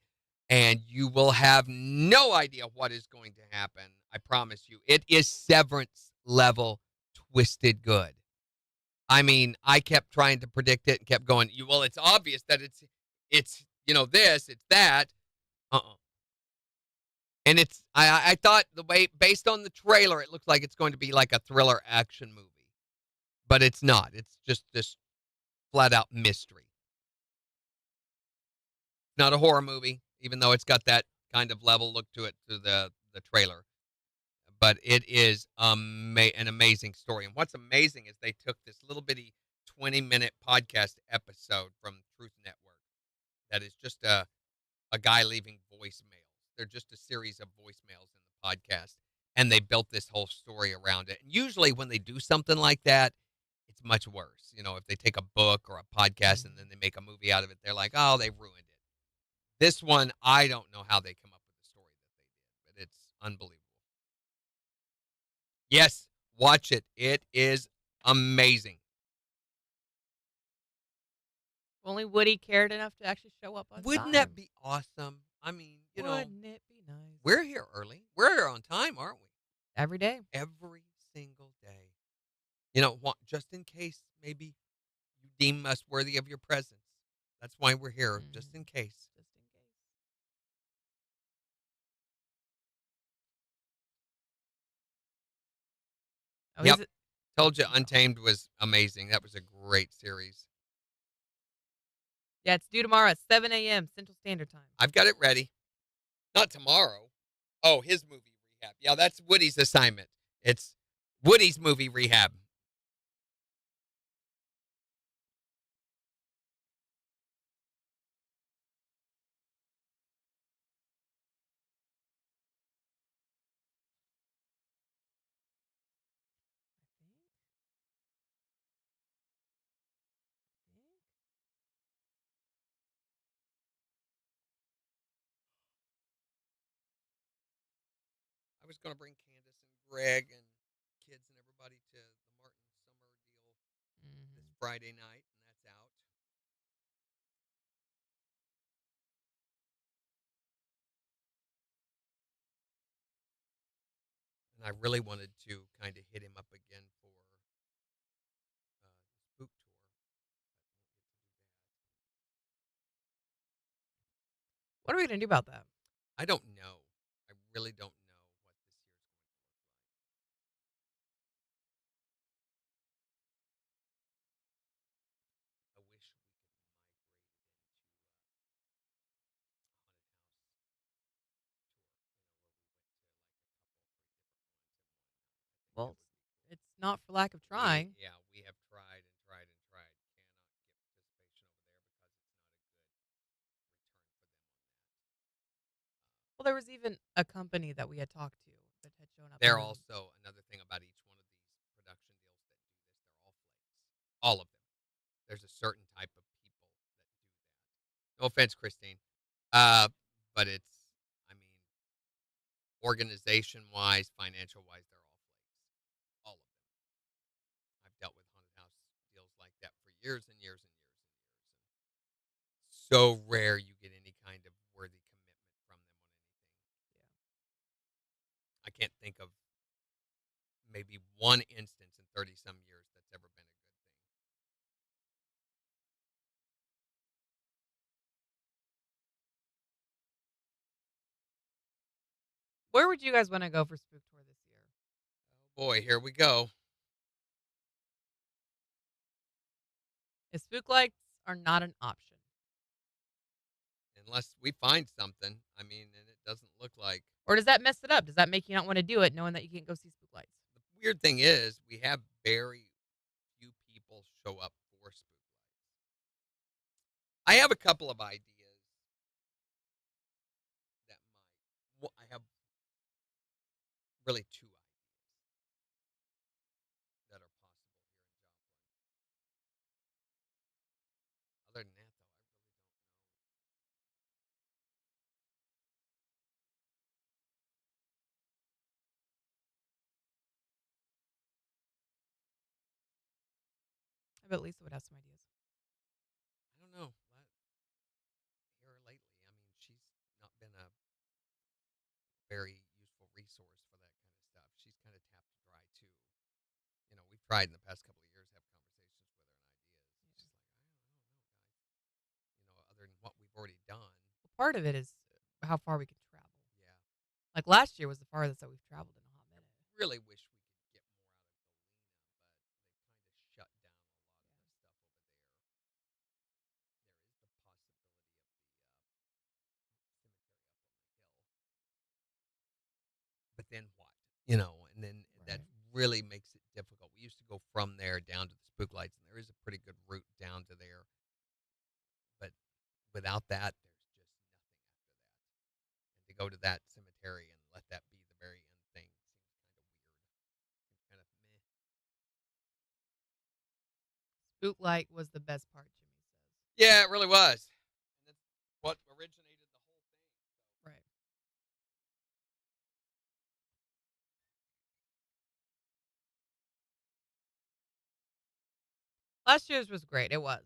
Speaker 1: And you will have no idea what is going to happen. I promise you. It is Severance level twisted good. I mean, I kept trying to predict it and kept going, well, it's obvious that it's this, it's that. And I thought the way, based on the trailer, it looks like it's going to be like a thriller action movie. But it's not. It's just this flat-out mystery. Not a horror movie, even though it's got that kind of level look to it, to the trailer. But it is an amazing story. And what's amazing is they took this little bitty 20-minute podcast episode from Truth Network that is just a guy leaving voicemails. They're just a series of voicemails in the podcast. And they built this whole story around it. And usually when they do something like that, it's much worse. If they take a book or a podcast and then they make a movie out of it, they're like, oh, they ruined it. This one, I don't know how they come up with the story that they did, but it's unbelievable. Yes, watch it. It is amazing.
Speaker 3: Only Woody cared enough to actually show up on
Speaker 1: Wouldn't
Speaker 3: time.
Speaker 1: that be awesome? I mean,
Speaker 3: Wouldn't it be nice?
Speaker 1: we're here early. We're here on time, aren't we?
Speaker 3: Every day.
Speaker 1: Every single day. Just in case maybe you deem us worthy of your presence. That's why we're here, just in case.
Speaker 3: Just in case. Oh,
Speaker 1: Yep.
Speaker 3: is it?
Speaker 1: Told you Untamed was amazing. That was a great series.
Speaker 3: Yeah, it's due tomorrow at 7 a.m. Central Standard Time.
Speaker 1: I've got it ready. Not tomorrow. Oh, his movie rehab. Yeah, that's Woody's assignment. It's Woody's movie rehab. I was going to bring Candace and Greg and kids and everybody to the Martin Summer deal this Friday night, and that's out. And I really wanted to kind of hit him up again for Spook Tour.
Speaker 3: What are we going to do about that?
Speaker 1: I don't know. I really don't know what this year's going to look like. I wish we could migrate it into a haunted house tour, where we went to like a couple, 3 different ones in one night. I think that
Speaker 3: Well,
Speaker 1: would be cool.
Speaker 3: it's not for lack of trying.
Speaker 1: Yeah, we have tried and tried and tried. Cannot get participation over there because it's not a good return for them on that.
Speaker 3: Well, there was even a company that we had talked to that had shown up.
Speaker 1: They're also another thing about each one of these production deals that do this. They're all flakes, all of them. There's a certain type of people that do that. No offense, Christine, but it's, I mean, organization wise, financial wise, they're all flakes, all of them. I've dealt with haunted house deals like that for years and years and years and years. And so rare you get any kind of worthy commitment from them on anything. Yeah. I can't think of maybe one instance in 30 some years that's ever been a good thing.
Speaker 3: Where would you guys want to go for Spook Tour this year?
Speaker 1: Oh boy, here we go.
Speaker 3: If spook lights are not an option.
Speaker 1: Unless we find something. I mean, and it doesn't look like.
Speaker 3: Or does that mess it up? Does that make you not want to do it knowing that you can't go see spook lights?
Speaker 1: The weird thing is, we have very few people show up for spook lights. I have a couple of ideas that might. Well, I have really two ideas that are possible here in Joplin. Other than that, though, I really don't know.
Speaker 3: I bet Lisa would have some ideas.
Speaker 1: I don't know. Here lately, I mean, she's not been a very useful resource for that kind of stuff. She's kind of tapped dry too. We've tried in the past couple of years to have conversations with her and ideas. She's like, I don't know, guys. Other than what we've already done.
Speaker 3: Well, part of it is how far we can travel.
Speaker 1: Yeah.
Speaker 3: Like last year was the farthest that we've traveled in a hot minute.
Speaker 1: I really wish we could get more out of Galena, but they've kind of shut down a lot of the stuff over there. There is the possibility of the cemetery up on the hill. But then what? And then that really makes it difficult. We used to go from there down to the spook lights, and there is a pretty good route down to there. But without that, there's just nothing after that. And to go to that cemetery and let that be the very end thing seems kind of weird. Seems kind of meh.
Speaker 3: Spook light was the best part, Jimmy says.
Speaker 1: Yeah, it really was. And that's what originated the whole thing.
Speaker 3: Right. Last year's was great. It was.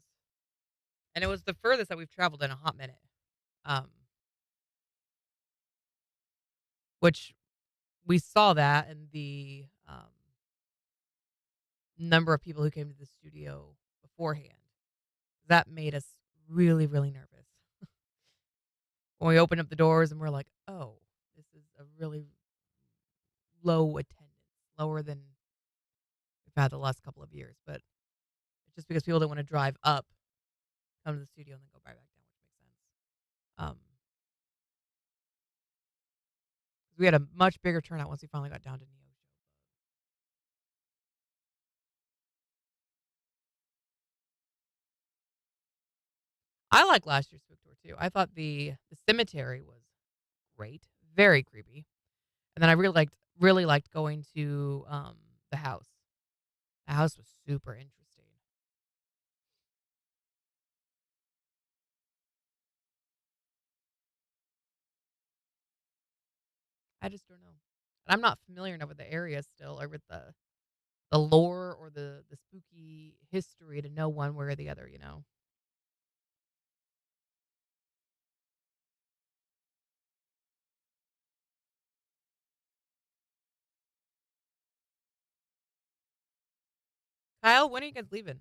Speaker 3: And it was the furthest that we've traveled in a hot minute. Which we saw that in the number of people who came to the studio beforehand. That made us really, really nervous. When we opened up the doors and we're like, oh, this is a really low attendance, lower than we've had the last couple of years. But it's just because people didn't want to drive up, come to the studio, and then go right back down, which makes sense. We had a much bigger turnout once we finally got down to Neo. I like last year's spook tour too. I thought the cemetery was great, very creepy, and then I really liked going to the house. The house was super interesting. I just don't know. And I'm not familiar enough with the area still, or with the lore or the spooky history to know one way or the other. Kyle, when are you guys leaving?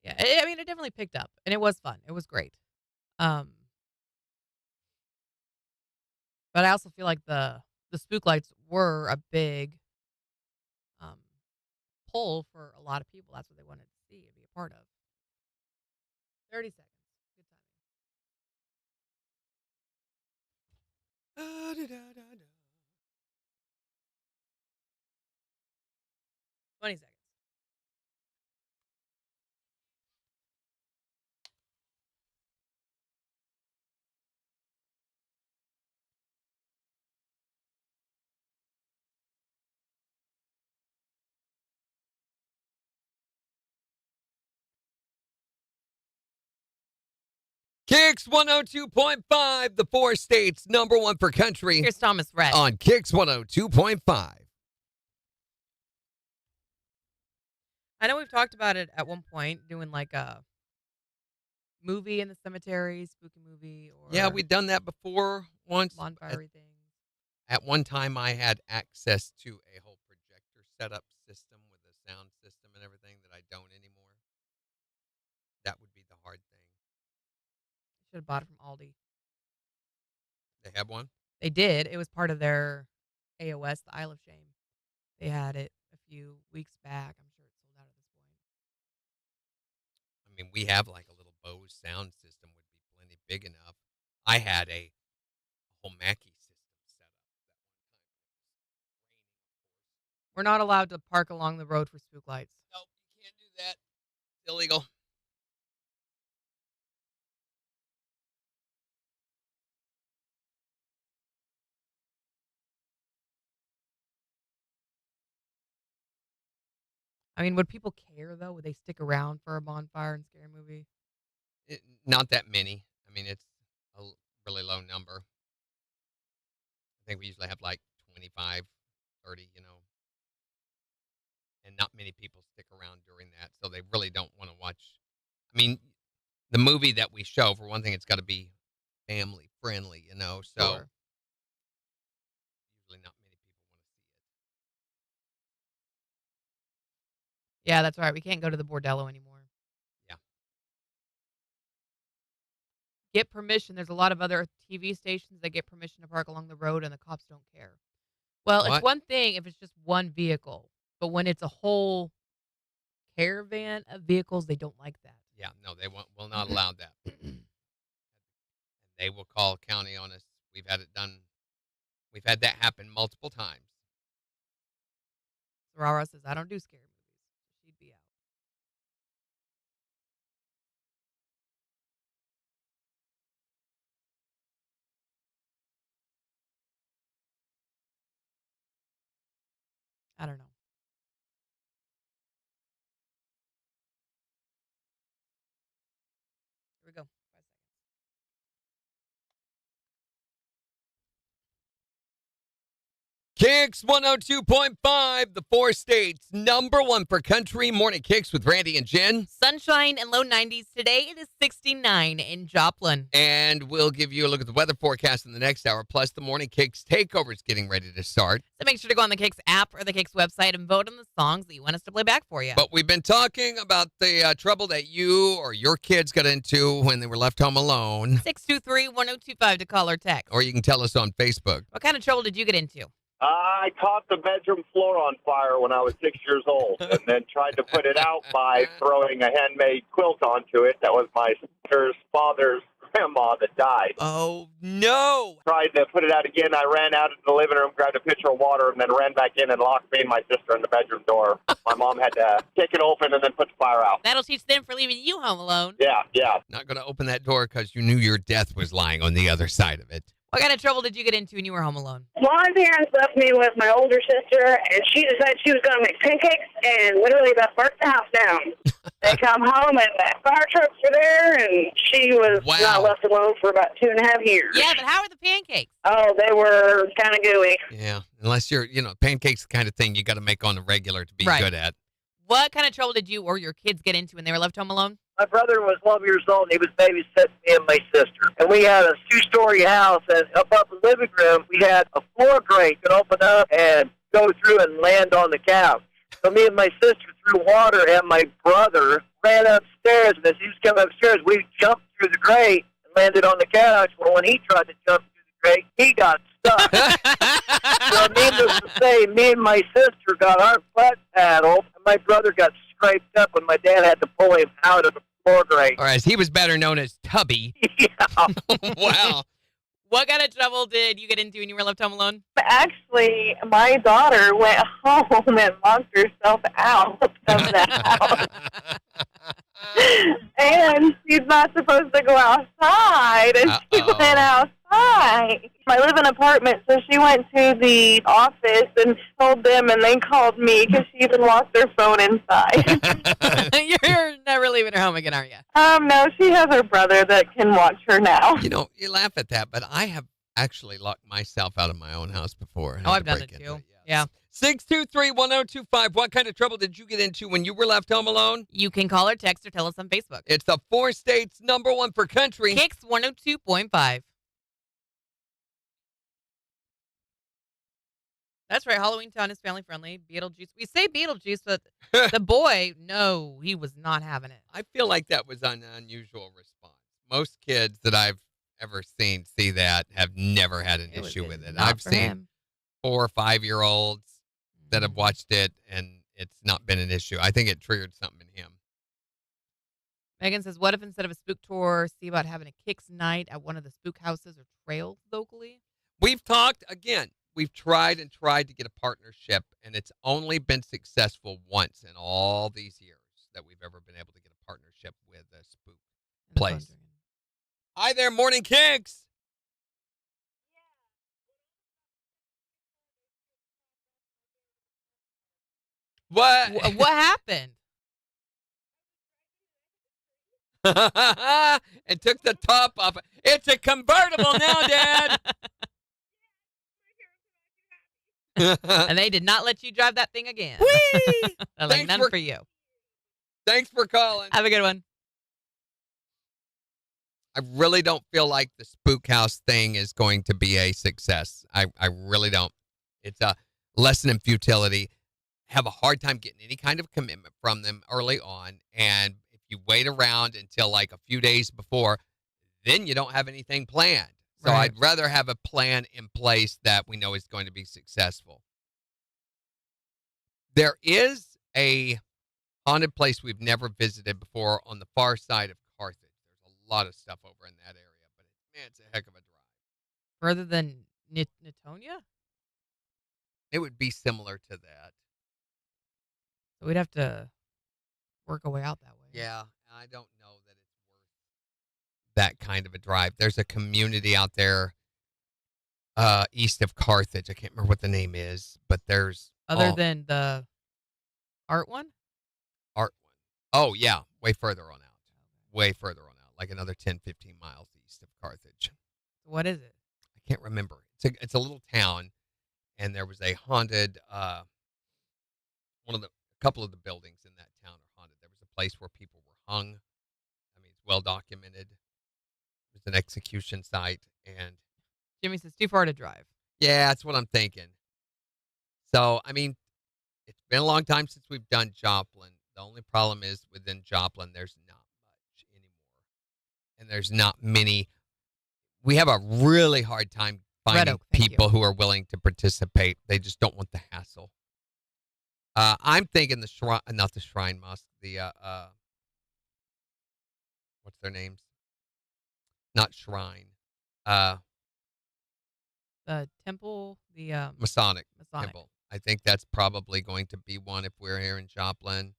Speaker 3: Yeah, I mean, it definitely picked up, and it was fun. It was great. But I also feel like the spook lights were a big um, pull for a lot of people. That's what they wanted to see and be a part of. 30 seconds. Good timing. 20 seconds.
Speaker 1: KIX 102.5, the 4 states #1 for country.
Speaker 3: Here's Thomas Rhett.
Speaker 1: On KIX 102.5.
Speaker 3: I know we've talked about it at one point, doing like a movie in the cemetery, spooky movie, or
Speaker 1: Yeah, we've done that before once.
Speaker 3: bonfire things.
Speaker 1: At one time, I had access to a whole projector setup system with a sound system and everything that I don't anymore. That would be the hard thing.
Speaker 3: Should have bought it from Aldi.
Speaker 1: They have one?
Speaker 3: They did. It was part of their AOS, the Isle of Shame. They had it a few weeks back. I'm sure it's sold out at this point.
Speaker 1: I mean, we have like a little Bose sound system would be plenty big enough. I had a whole Mackie system set up that one time.
Speaker 3: We're not allowed to park along the road for spook lights.
Speaker 1: Nope, you can't do that. It's illegal.
Speaker 3: I mean, would people care though? Would they stick around for a bonfire and scary movie?
Speaker 1: Not that many. I mean, it's a really low number. I think we usually have like 25, 30, and not many people stick around during that, so they really don't want to watch. I mean, the movie that we show, for one thing, it's got to be family friendly, so
Speaker 3: Sure.
Speaker 1: usually not many people want to see it.
Speaker 3: Yeah, that's right. We can't go to the bordello anymore.
Speaker 1: Yeah.
Speaker 3: Get permission. There's a lot of other TV stations that get permission to park along the road, and the cops don't care. Well,
Speaker 1: What?
Speaker 3: it's one thing if it's just one vehicle, but when it's a whole caravan of vehicles, they don't like that.
Speaker 1: Yeah, no, they will not allow that. And they will call county on us. We've had it done. We've had that happen multiple times.
Speaker 3: Rara says, I don't do scary movies. She'd be out. I don't know. Here we go. 5 seconds.
Speaker 1: KIX 102.5, the 4 states, #1 for country. Morning KIX with Randy and Jen.
Speaker 3: Sunshine and low 90s today. It is 69 in Joplin.
Speaker 1: And we'll give you a look at the weather forecast in the next hour. Plus, the morning KIX takeover is getting ready to start.
Speaker 3: So make sure to go on the KIX app or the KIX website and vote on the songs that you want us to play back for you.
Speaker 1: But we've been talking about the trouble that you or your kids got into when they were left home alone.
Speaker 3: 623-1025 to call or text.
Speaker 1: Or you can tell us on Facebook.
Speaker 3: What kind of trouble did you get into?
Speaker 4: I caught the bedroom floor on fire when I was 6 years old and then tried to put it out by throwing a handmade quilt onto it. That was my sister's father's grandma that died.
Speaker 1: Oh, no.
Speaker 4: Tried to put it out again. I ran out into the living room, grabbed a pitcher of water, and then ran back in and locked me and my sister in the bedroom door. My mom had to kick it open and then put the fire out.
Speaker 3: That'll teach them for leaving you home alone.
Speaker 4: Yeah.
Speaker 1: Not going to open that door because you knew your death was lying on the other side of it.
Speaker 3: What kind of trouble did you get into when you were home alone?
Speaker 6: My parents left me with my older sister, and she decided she was going to make pancakes and literally about burnt the house down. They come home, and the fire trucks were there, and she was not left alone for about 2.5 years.
Speaker 3: Yeah, but how are the pancakes?
Speaker 6: Oh, they were kind of gooey.
Speaker 1: Yeah, unless you're, pancakes the kind of thing you got to make on the regular to be good at.
Speaker 3: What kind of trouble did you or your kids get into when they were left home alone?
Speaker 7: My brother was 12 years old, and he was babysitting me and my sister. And we had a 2-story house, and above the living room, we had a floor grate that opened up and go through and land on the couch. So me and my sister threw water, and my brother ran upstairs, and as he was coming upstairs, we jumped through the grate and landed on the couch. Well, when he tried to jump through the grate, he got stuck. So needless to say, me and my sister got our flat paddle, and my brother got scraped up when my dad had to pull him out of the floor grate.
Speaker 1: Or as he was better known as Tubby.
Speaker 7: Yeah.
Speaker 1: Wow.
Speaker 3: What kind of trouble did you get into when you were left home alone?
Speaker 6: Actually, my daughter went home and locked herself out of the house. And she's not supposed to go outside, and she went outside. I live in an apartment, so she went to the office and told them, and they called me because she even lost her phone inside.
Speaker 3: You're never leaving her home again, are you?
Speaker 6: No, she has her brother that can watch her now.
Speaker 1: You laugh at that, but I have actually locked myself out of my own house before.
Speaker 3: Oh, I've done it too. Yeah.
Speaker 1: 623-1025. What kind of trouble did you get into when you were left home alone?
Speaker 3: You can call or text or tell us on Facebook.
Speaker 1: It's the 4 states #1 for country.
Speaker 3: KIX 102.5. That's right. Halloween Town is family friendly. Beetlejuice. We say Beetlejuice, but the boy, no, he was not having it.
Speaker 1: I feel like that was an unusual response. Most kids that I've ever seen see that have never had an issue with it. I've seen 4 or 5-year-olds that have watched it, and it's not been an issue. I think it triggered something in him.
Speaker 3: Megan says, what if instead of a spook tour, see about having a KIX night at one of the spook houses or trails locally?
Speaker 1: We've talked, again, we've tried and tried to get a partnership, and it's only been successful once in all these years that we've ever been able to get a partnership with a spook place. Hi there, Morning KIX. What?
Speaker 3: What happened?
Speaker 1: And took the top off. It's a convertible now, Dad.
Speaker 3: And they did not let you drive that thing again.
Speaker 1: Whee!
Speaker 3: They're like, none for you.
Speaker 1: Thanks for calling.
Speaker 3: Have a good one.
Speaker 1: I really don't feel like the spook house thing is going to be a success. I really don't. It's a lesson in futility. Have a hard time getting any kind of commitment from them early on. And if you wait around until like a few days before, then you don't have anything planned. So
Speaker 3: Right.
Speaker 1: I'd rather have a plan in place that we know is going to be successful. There is a haunted place we've never visited before on the far side of Carthage. There's a lot of stuff over in that area, but it's a heck of a drive.
Speaker 3: Further than Natonia?
Speaker 1: It would be similar to that.
Speaker 3: So we'd have to work our way out that way.
Speaker 1: Yeah, I don't know that it's worth that kind of a drive. There's a community out there east of Carthage. I can't remember what the name is, but there's
Speaker 3: Other than the art one?
Speaker 1: art one. Oh, yeah, way further on out. Way further on out, like another 10, 15 miles east of Carthage.
Speaker 3: What is it?
Speaker 1: I can't remember. It's a little town, and there was a haunted a couple of the buildings in that town are haunted. There was a place where people were hung. I mean, it's well documented. It was an execution site, and
Speaker 3: Jimmy says too far to drive.
Speaker 1: yeah, that's what I'm thinking. So, I mean, it's been a long time since we've done Joplin. The only problem is within Joplin, there's not much anymore, and there's not many. We have a really hard time
Speaker 3: Red
Speaker 1: finding
Speaker 3: Oak, thank
Speaker 1: people who are willing to participate. They just don't want the hassle. I'm thinking the shrine, not the Shrine Mosque. The what's their names? Not Shrine.
Speaker 3: The temple, the
Speaker 1: Masonic
Speaker 3: Masonic.
Speaker 1: Temple. I think that's probably going to be one if we're here in Joplin.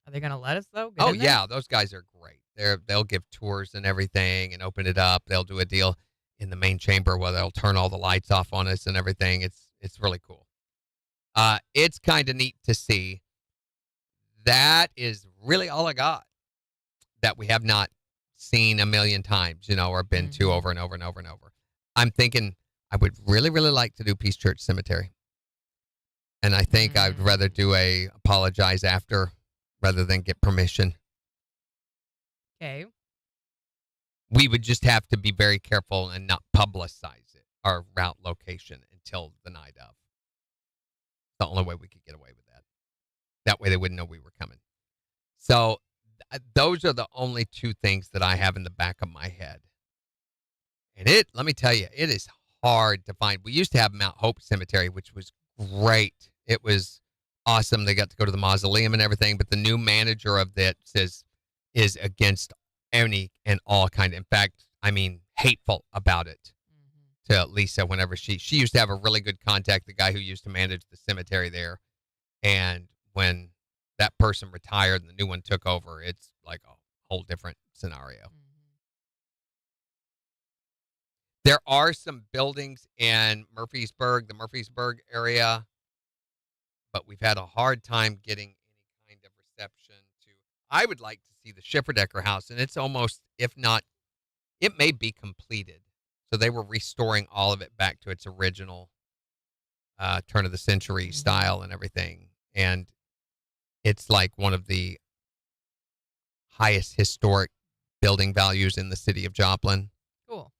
Speaker 3: Are they going to let us though? Get
Speaker 1: Oh
Speaker 3: in there?
Speaker 1: yeah, those guys are great. They'll give tours and everything and open it up. They'll do a deal in the main chamber where they'll turn all the lights off on us and everything. It's really cool. It's kind of neat to see. That is really all I got that we have not seen a million times, or been to over and over and over and over. I'm thinking I would really, really like to do Peace Church Cemetery. And I think I'd rather do a apologize after rather than get permission.
Speaker 3: Okay.
Speaker 1: We would just have to be very careful and not publicize it, our route location, until the night of. The only way we could get away with that. That way they wouldn't know we were coming. So those are the only two things that I have in the back of my head. And let me tell you, it is hard to find. We used to have Mount Hope Cemetery, which was great. It was awesome. They got to go to the mausoleum and everything, but the new manager of that is against any and all kind. In fact, I mean, hateful about it to Lisa whenever she used to have a really good contact, the guy who used to manage the cemetery there. And when that person retired and the new one took over, it's like a whole different scenario. There are some buildings in the Murfreesburg area, but we've had a hard time getting any kind of reception to. I would like to see the Schifferdecker house, and it's almost, if not, it may be completed. So they were restoring all of it back to its original turn of the century style and everything. And it's like one of the highest historic building values in the city of Joplin.
Speaker 3: Cool.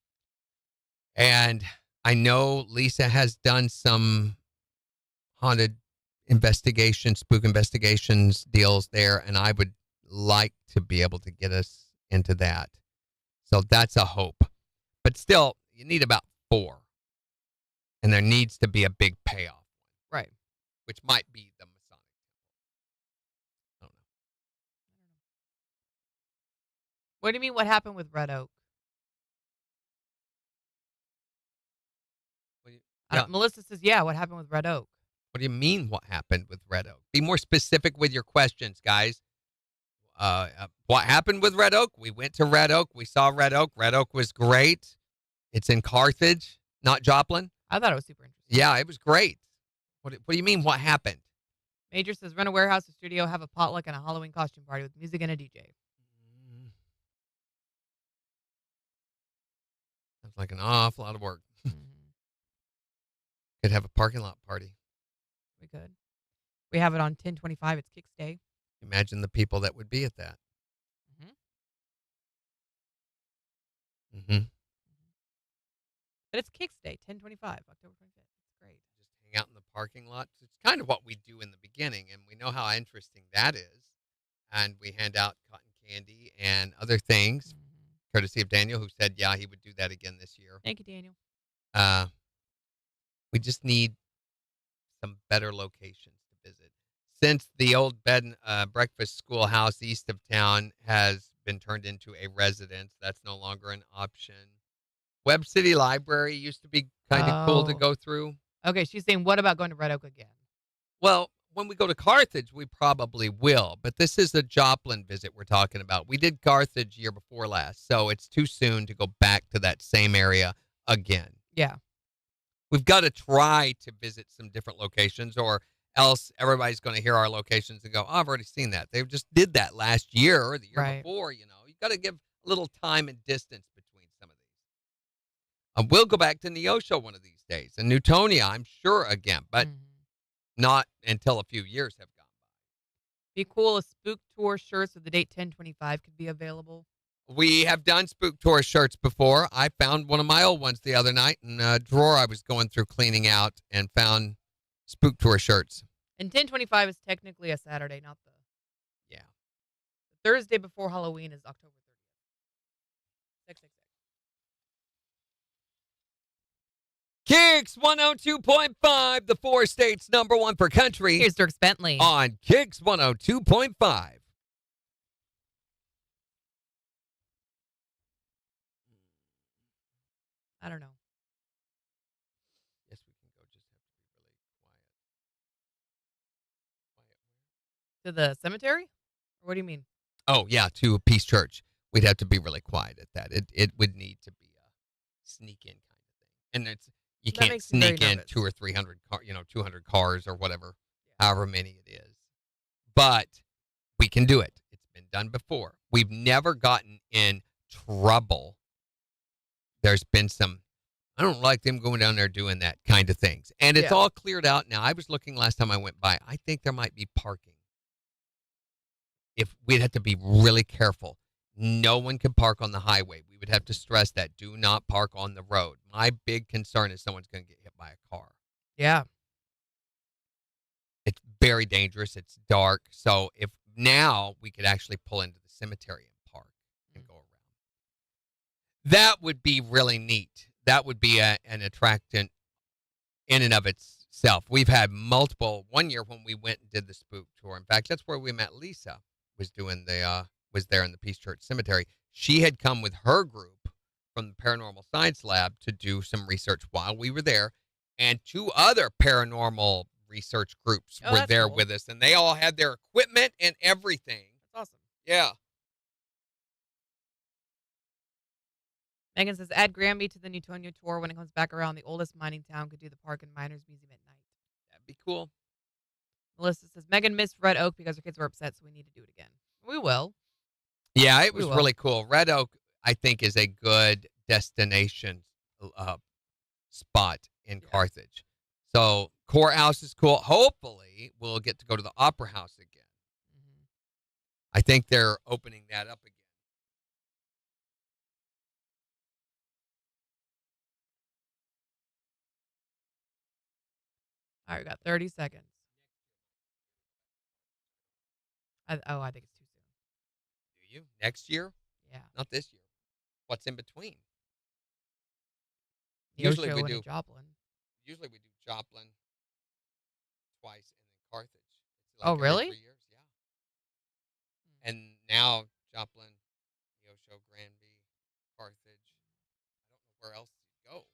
Speaker 1: And I know Lisa has done some haunted spook investigations deals there, and I would like to be able to get us into that. So that's a hope. But still, you need about 4. And there needs to be a big payoff.
Speaker 3: Right.
Speaker 1: Which might be the Masonic Temple. I don't know.
Speaker 3: What do you mean what happened with Red Oak? Melissa says, yeah, what happened with Red Oak?
Speaker 1: What do you mean what happened with Red Oak? Be more specific with your questions, guys. What happened with Red Oak? We went to Red Oak. We saw Red Oak. Red Oak was great. It's in Carthage, not Joplin.
Speaker 3: I thought it was super interesting.
Speaker 1: Yeah, it was great. What do you mean what happened?
Speaker 3: Major says, rent a warehouse, a studio, have a potluck, and a Halloween costume party with music and a DJ.
Speaker 1: Sounds like an awful lot of work. Could have a parking lot party.
Speaker 3: We could. We have it on 10/25. It's KIX Day.
Speaker 1: Imagine the people that would be at that.
Speaker 3: But it's KIX Day, 10/25, October 25th. It's great.
Speaker 1: Just hang out in the parking lot. It's kind of what we do in the beginning, and we know how interesting that is. And we hand out cotton candy and other things, courtesy of Daniel, who said, yeah, he would do that again this year.
Speaker 3: Thank you, Daniel.
Speaker 1: We just need some better locations to visit. Since the old bed and breakfast schoolhouse east of town has been turned into a residence, that's no longer an option. Webb City Library used to be kind of cool to go through.
Speaker 3: Okay, she's saying, what about going to Red Oak again?
Speaker 1: Well, when we go to Carthage, we probably will. But this is a Joplin visit we're talking about. We did Carthage year before last, so it's too soon to go back to that same area again.
Speaker 3: Yeah.
Speaker 1: We've got to try to visit some different locations, or else everybody's going to hear our locations and go, oh, I've already seen that. They just did that last year or the year
Speaker 3: Right.
Speaker 1: before. You got to give a little time and distance between some of these. We'll go back to Neosho one of these days, and Newtonia, I'm sure, again, but not until a few years have gone by.
Speaker 3: Be cool if Spook Tour shirts with the date 10/25 could be available.
Speaker 1: We have done Spook Tour shirts before. I found one of my old ones the other night in a drawer I was going through cleaning out and found Spook Tour shirts.
Speaker 3: And 10/25 is technically a Saturday, not the
Speaker 1: Yeah.
Speaker 3: Thursday before Halloween is October 30th. 666.
Speaker 1: KIX 102.5, the 4 states #1 for country.
Speaker 3: Here's Dirk Bentley.
Speaker 1: On KIX 102.5.
Speaker 3: I don't know.
Speaker 1: Yes, we can go. Just have to be really quiet.
Speaker 3: To the cemetery? Or what do you mean?
Speaker 1: Oh, yeah, to Peace Church. We'd have to be really quiet at that. It would need to be a sneak in kind of thing. And you
Speaker 3: That
Speaker 1: can't
Speaker 3: makes me very
Speaker 1: sneak in
Speaker 3: nervous.
Speaker 1: 200 or 300 200 cars or whatever, however many it is. But we can do it. It's been done before. We've never gotten in trouble. There's been some, I don't like them going down there doing that kind of things. And it's all cleared out now. I was looking last time I went by. I think there might be parking. If we'd have to be really careful. No one can park on the highway. We would have to stress that. Do not park on the road. My big concern is someone's going to get hit by a car.
Speaker 3: Yeah.
Speaker 1: It's very dangerous. It's dark. So if now we could actually pull into the cemetery and park and go around. That would be really neat. That would be an attractant in and of itself. We've had multiple. One year when we went and did the Spook Tour. In fact, that's where we met Lisa. Was there in the Peace Church Cemetery. She had come with her group from the Paranormal Science Lab to do some research while we were there, and 2 other paranormal research groups were there with us, and they all had their equipment and everything.
Speaker 3: That's awesome.
Speaker 1: Yeah.
Speaker 3: Megan says, add Granby to the Newtonia tour when it comes back around. The oldest mining town could do the park and miners museum at night.
Speaker 1: That'd be cool.
Speaker 3: Melissa says, Megan missed Red Oak because her kids were upset, so we need to do it again. We will.
Speaker 1: Yeah, it was really cool. Red Oak, I think, is a good destination spot in Carthage. So courthouse is cool. Hopefully, we'll get to go to the Opera House again. I think they're opening that up again.
Speaker 3: All right, we got 30 seconds. I think it's too soon.
Speaker 1: Do you? Next year?
Speaker 3: Yeah.
Speaker 1: Not this year. What's in between?
Speaker 3: Usually we do Joplin.
Speaker 1: Usually we do Joplin twice and then Carthage. It's
Speaker 3: Oh, really?
Speaker 1: 3 years, yeah. And now Joplin, Neosho, Granby, Carthage. I don't know where else to go.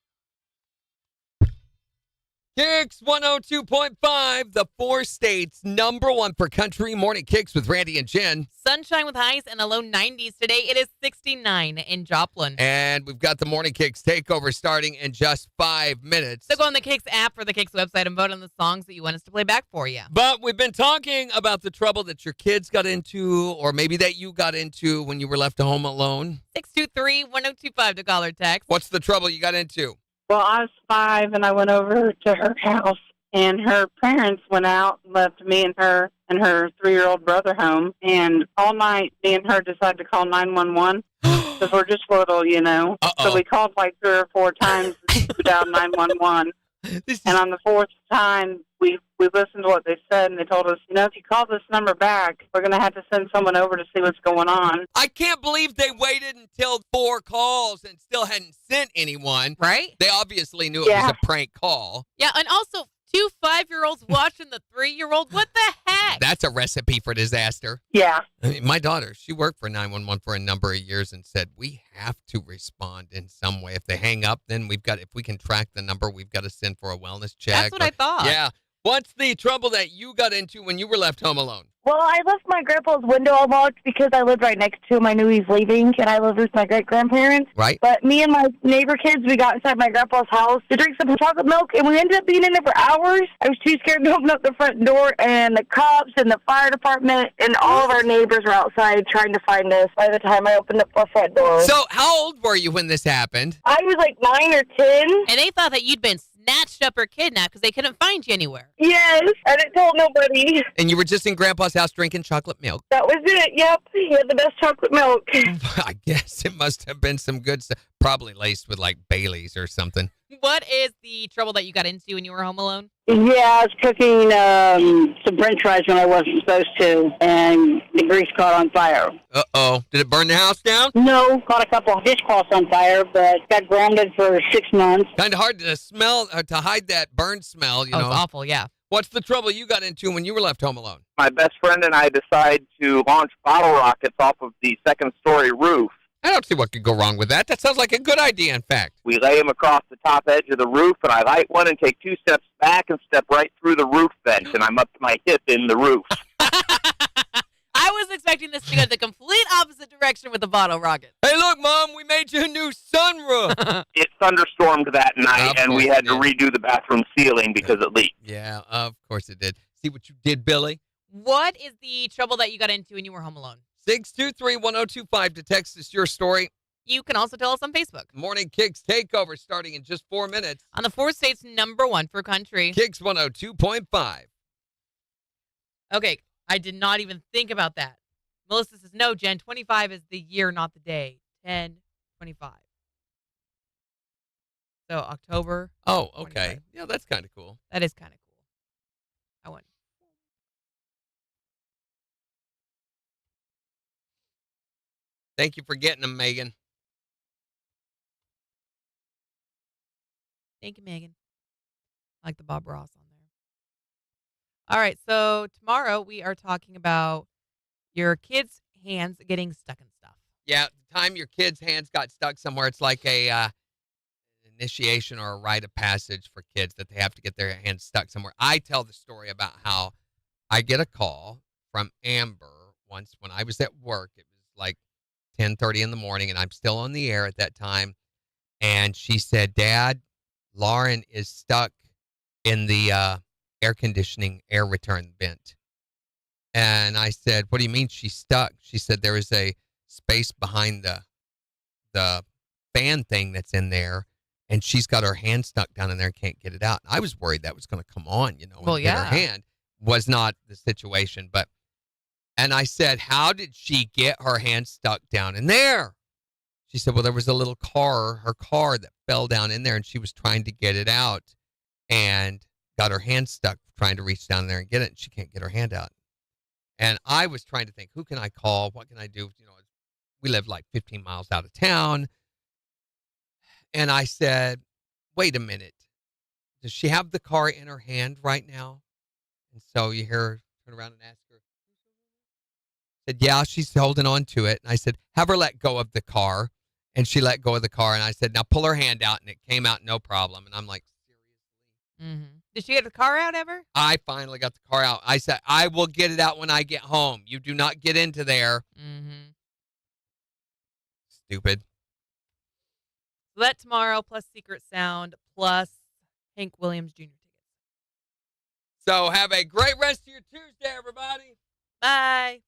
Speaker 1: KIX 102.5, the 4 states #1 for country. Morning KIX with Randy and Jen.
Speaker 3: Sunshine with highs and a low 90s today. It is 69 in Joplin.
Speaker 1: And we've got the Morning KIX takeover starting in just 5 minutes.
Speaker 3: So go on the KIX app or the KIX website and vote on the songs that you want us to play back for you.
Speaker 1: But we've been talking about the trouble that your kids got into, or maybe that you got into when you were left home alone.
Speaker 3: 623-1025 to call or text.
Speaker 1: What's the trouble you got into?
Speaker 6: Well, I was 5, and I went over to her house, and her parents went out, left me and her 3-year-old brother home, and all night, me and her decided to call 911, because we're just little, you know.
Speaker 1: Uh-oh.
Speaker 6: So we called like 3 or 4 times to dial 911, and on the 4th time, we listened to what they said, and they told us, you know, if you call this number back, we're going to have to send someone over to see what's going on.
Speaker 1: I can't believe they waited until 4 calls and still hadn't sent anyone.
Speaker 3: Right?
Speaker 1: They obviously knew it was a prank call.
Speaker 3: Yeah, and also 2 5-year-olds watching the 3-year-old. What the heck?
Speaker 1: That's a recipe for disaster.
Speaker 6: Yeah.
Speaker 1: I mean, my daughter, she worked for 911 for a number of years and said, we have to respond in some way. If they hang up, then if we can track the number, we've got to send for a wellness check.
Speaker 3: That's what I thought.
Speaker 1: Yeah. What's the trouble that you got into when you were left home alone?
Speaker 6: Well, I left my grandpa's window unlocked because I lived right next to him. I knew he was leaving, and I lived with my great-grandparents.
Speaker 1: Right.
Speaker 6: But me and my neighbor kids, we got inside my grandpa's house to drink some chocolate milk, and we ended up being in there for hours. I was too scared to open up the front door, and the cops and the fire department and all of our neighbors were outside trying to find us by the time I opened up the front door.
Speaker 1: So how old were you when this happened?
Speaker 6: I was like 9 or 10.
Speaker 3: And they thought that you'd been snatched up or kidnapped because they couldn't find you anywhere.
Speaker 6: Yes, I didn't tell nobody.
Speaker 1: And you were just in Grandpa's house drinking chocolate milk.
Speaker 6: That was it, yep. He had the best chocolate milk.
Speaker 1: I guess it must have been some good stuff. Probably laced with like Bailey's or something.
Speaker 3: What is the trouble that you got into when you were home alone?
Speaker 9: Yeah, I was cooking some french fries when I wasn't supposed to, and the grease caught on fire.
Speaker 1: Uh-oh. Did it burn the house down?
Speaker 9: No, caught a couple of dishcloths on fire, but got grounded for 6 months.
Speaker 1: Kind of hard to smell, to hide that burn smell, you know.
Speaker 3: It's awful, yeah.
Speaker 1: What's the trouble you got into when you were left home alone?
Speaker 4: My best friend and I decide to launch bottle rockets off of the second-story roof.
Speaker 1: I don't see what could go wrong with that. That sounds like a good idea, in fact.
Speaker 4: We lay them across the top edge of the roof, and I light one and take 2 steps back and step right through the roof vent, and I'm up to my hip in the roof.
Speaker 3: I was expecting this to go the complete opposite direction with the bottle rocket.
Speaker 1: Hey, look, Mom, we made you a new sunroof.
Speaker 4: It thunderstormed that night,
Speaker 1: Of
Speaker 4: and we
Speaker 1: course
Speaker 4: had
Speaker 1: it
Speaker 4: to redo the bathroom ceiling because it leaked.
Speaker 1: Yeah, of course it did. See what you did, Billy?
Speaker 3: What is the trouble that you got into when you were home alone?
Speaker 1: 623-1025 to text us your story.
Speaker 3: You can also tell us on Facebook.
Speaker 1: Morning KIX Takeover starting in just 4 minutes.
Speaker 3: On the 4 states #1 for country.
Speaker 1: KIX 102.5.
Speaker 3: Okay, I did not even think about that. Melissa says, no, Jen, 25 is the year, not the day. 10/25. So October.
Speaker 1: Oh, okay.
Speaker 3: 25.
Speaker 1: Yeah, that's kind of cool.
Speaker 3: That is kind of cool. I won.
Speaker 1: Thank you for getting them, Megan.
Speaker 3: Thank you, Megan. I like the Bob Ross on there. All right, so tomorrow we are talking about your kids' hands getting stuck in stuff.
Speaker 1: Yeah, the time your kid's hands got stuck somewhere, it's like a initiation or a rite of passage for kids that they have to get their hands stuck somewhere. I tell the story about how I get a call from Amber once when I was at work. It was like 10:30 in the morning, and I'm still on the air at that time. And she said, Dad, Lauren is stuck in the air conditioning air return vent. And I said, what do you mean she's stuck? She said there is a space behind the fan thing that's in there, and she's got her hand stuck down in there and can't get it out. I was worried that was going to come on, and get her hand. Was not the situation. And I said, how did she get her hand stuck down in there? She said, well, there was a little her car that fell down in there, and she was trying to get it out and got her hand stuck trying to reach down there and get it, and she can't get her hand out. And I was trying to think, who can I call? What can I do? We live like 15 miles out of town. And I said, wait a minute. Does she have the car in her hand right now? And so you hear her turn around and ask her. Said, yeah, she's holding on to it. And I said, have her let go of the car. And she let go of the car. And I said, now pull her hand out. And it came out no problem. And I'm like, seriously?
Speaker 3: Mm-hmm. Did she get the car out ever?
Speaker 1: I finally got the car out. I said, I will get it out when I get home. You do not get into there.
Speaker 3: Mm-hmm.
Speaker 1: Stupid.
Speaker 3: So that tomorrow, plus Secret Sound, plus Hank Williams Jr. tickets.
Speaker 1: So have a great rest of your Tuesday, everybody.
Speaker 3: Bye.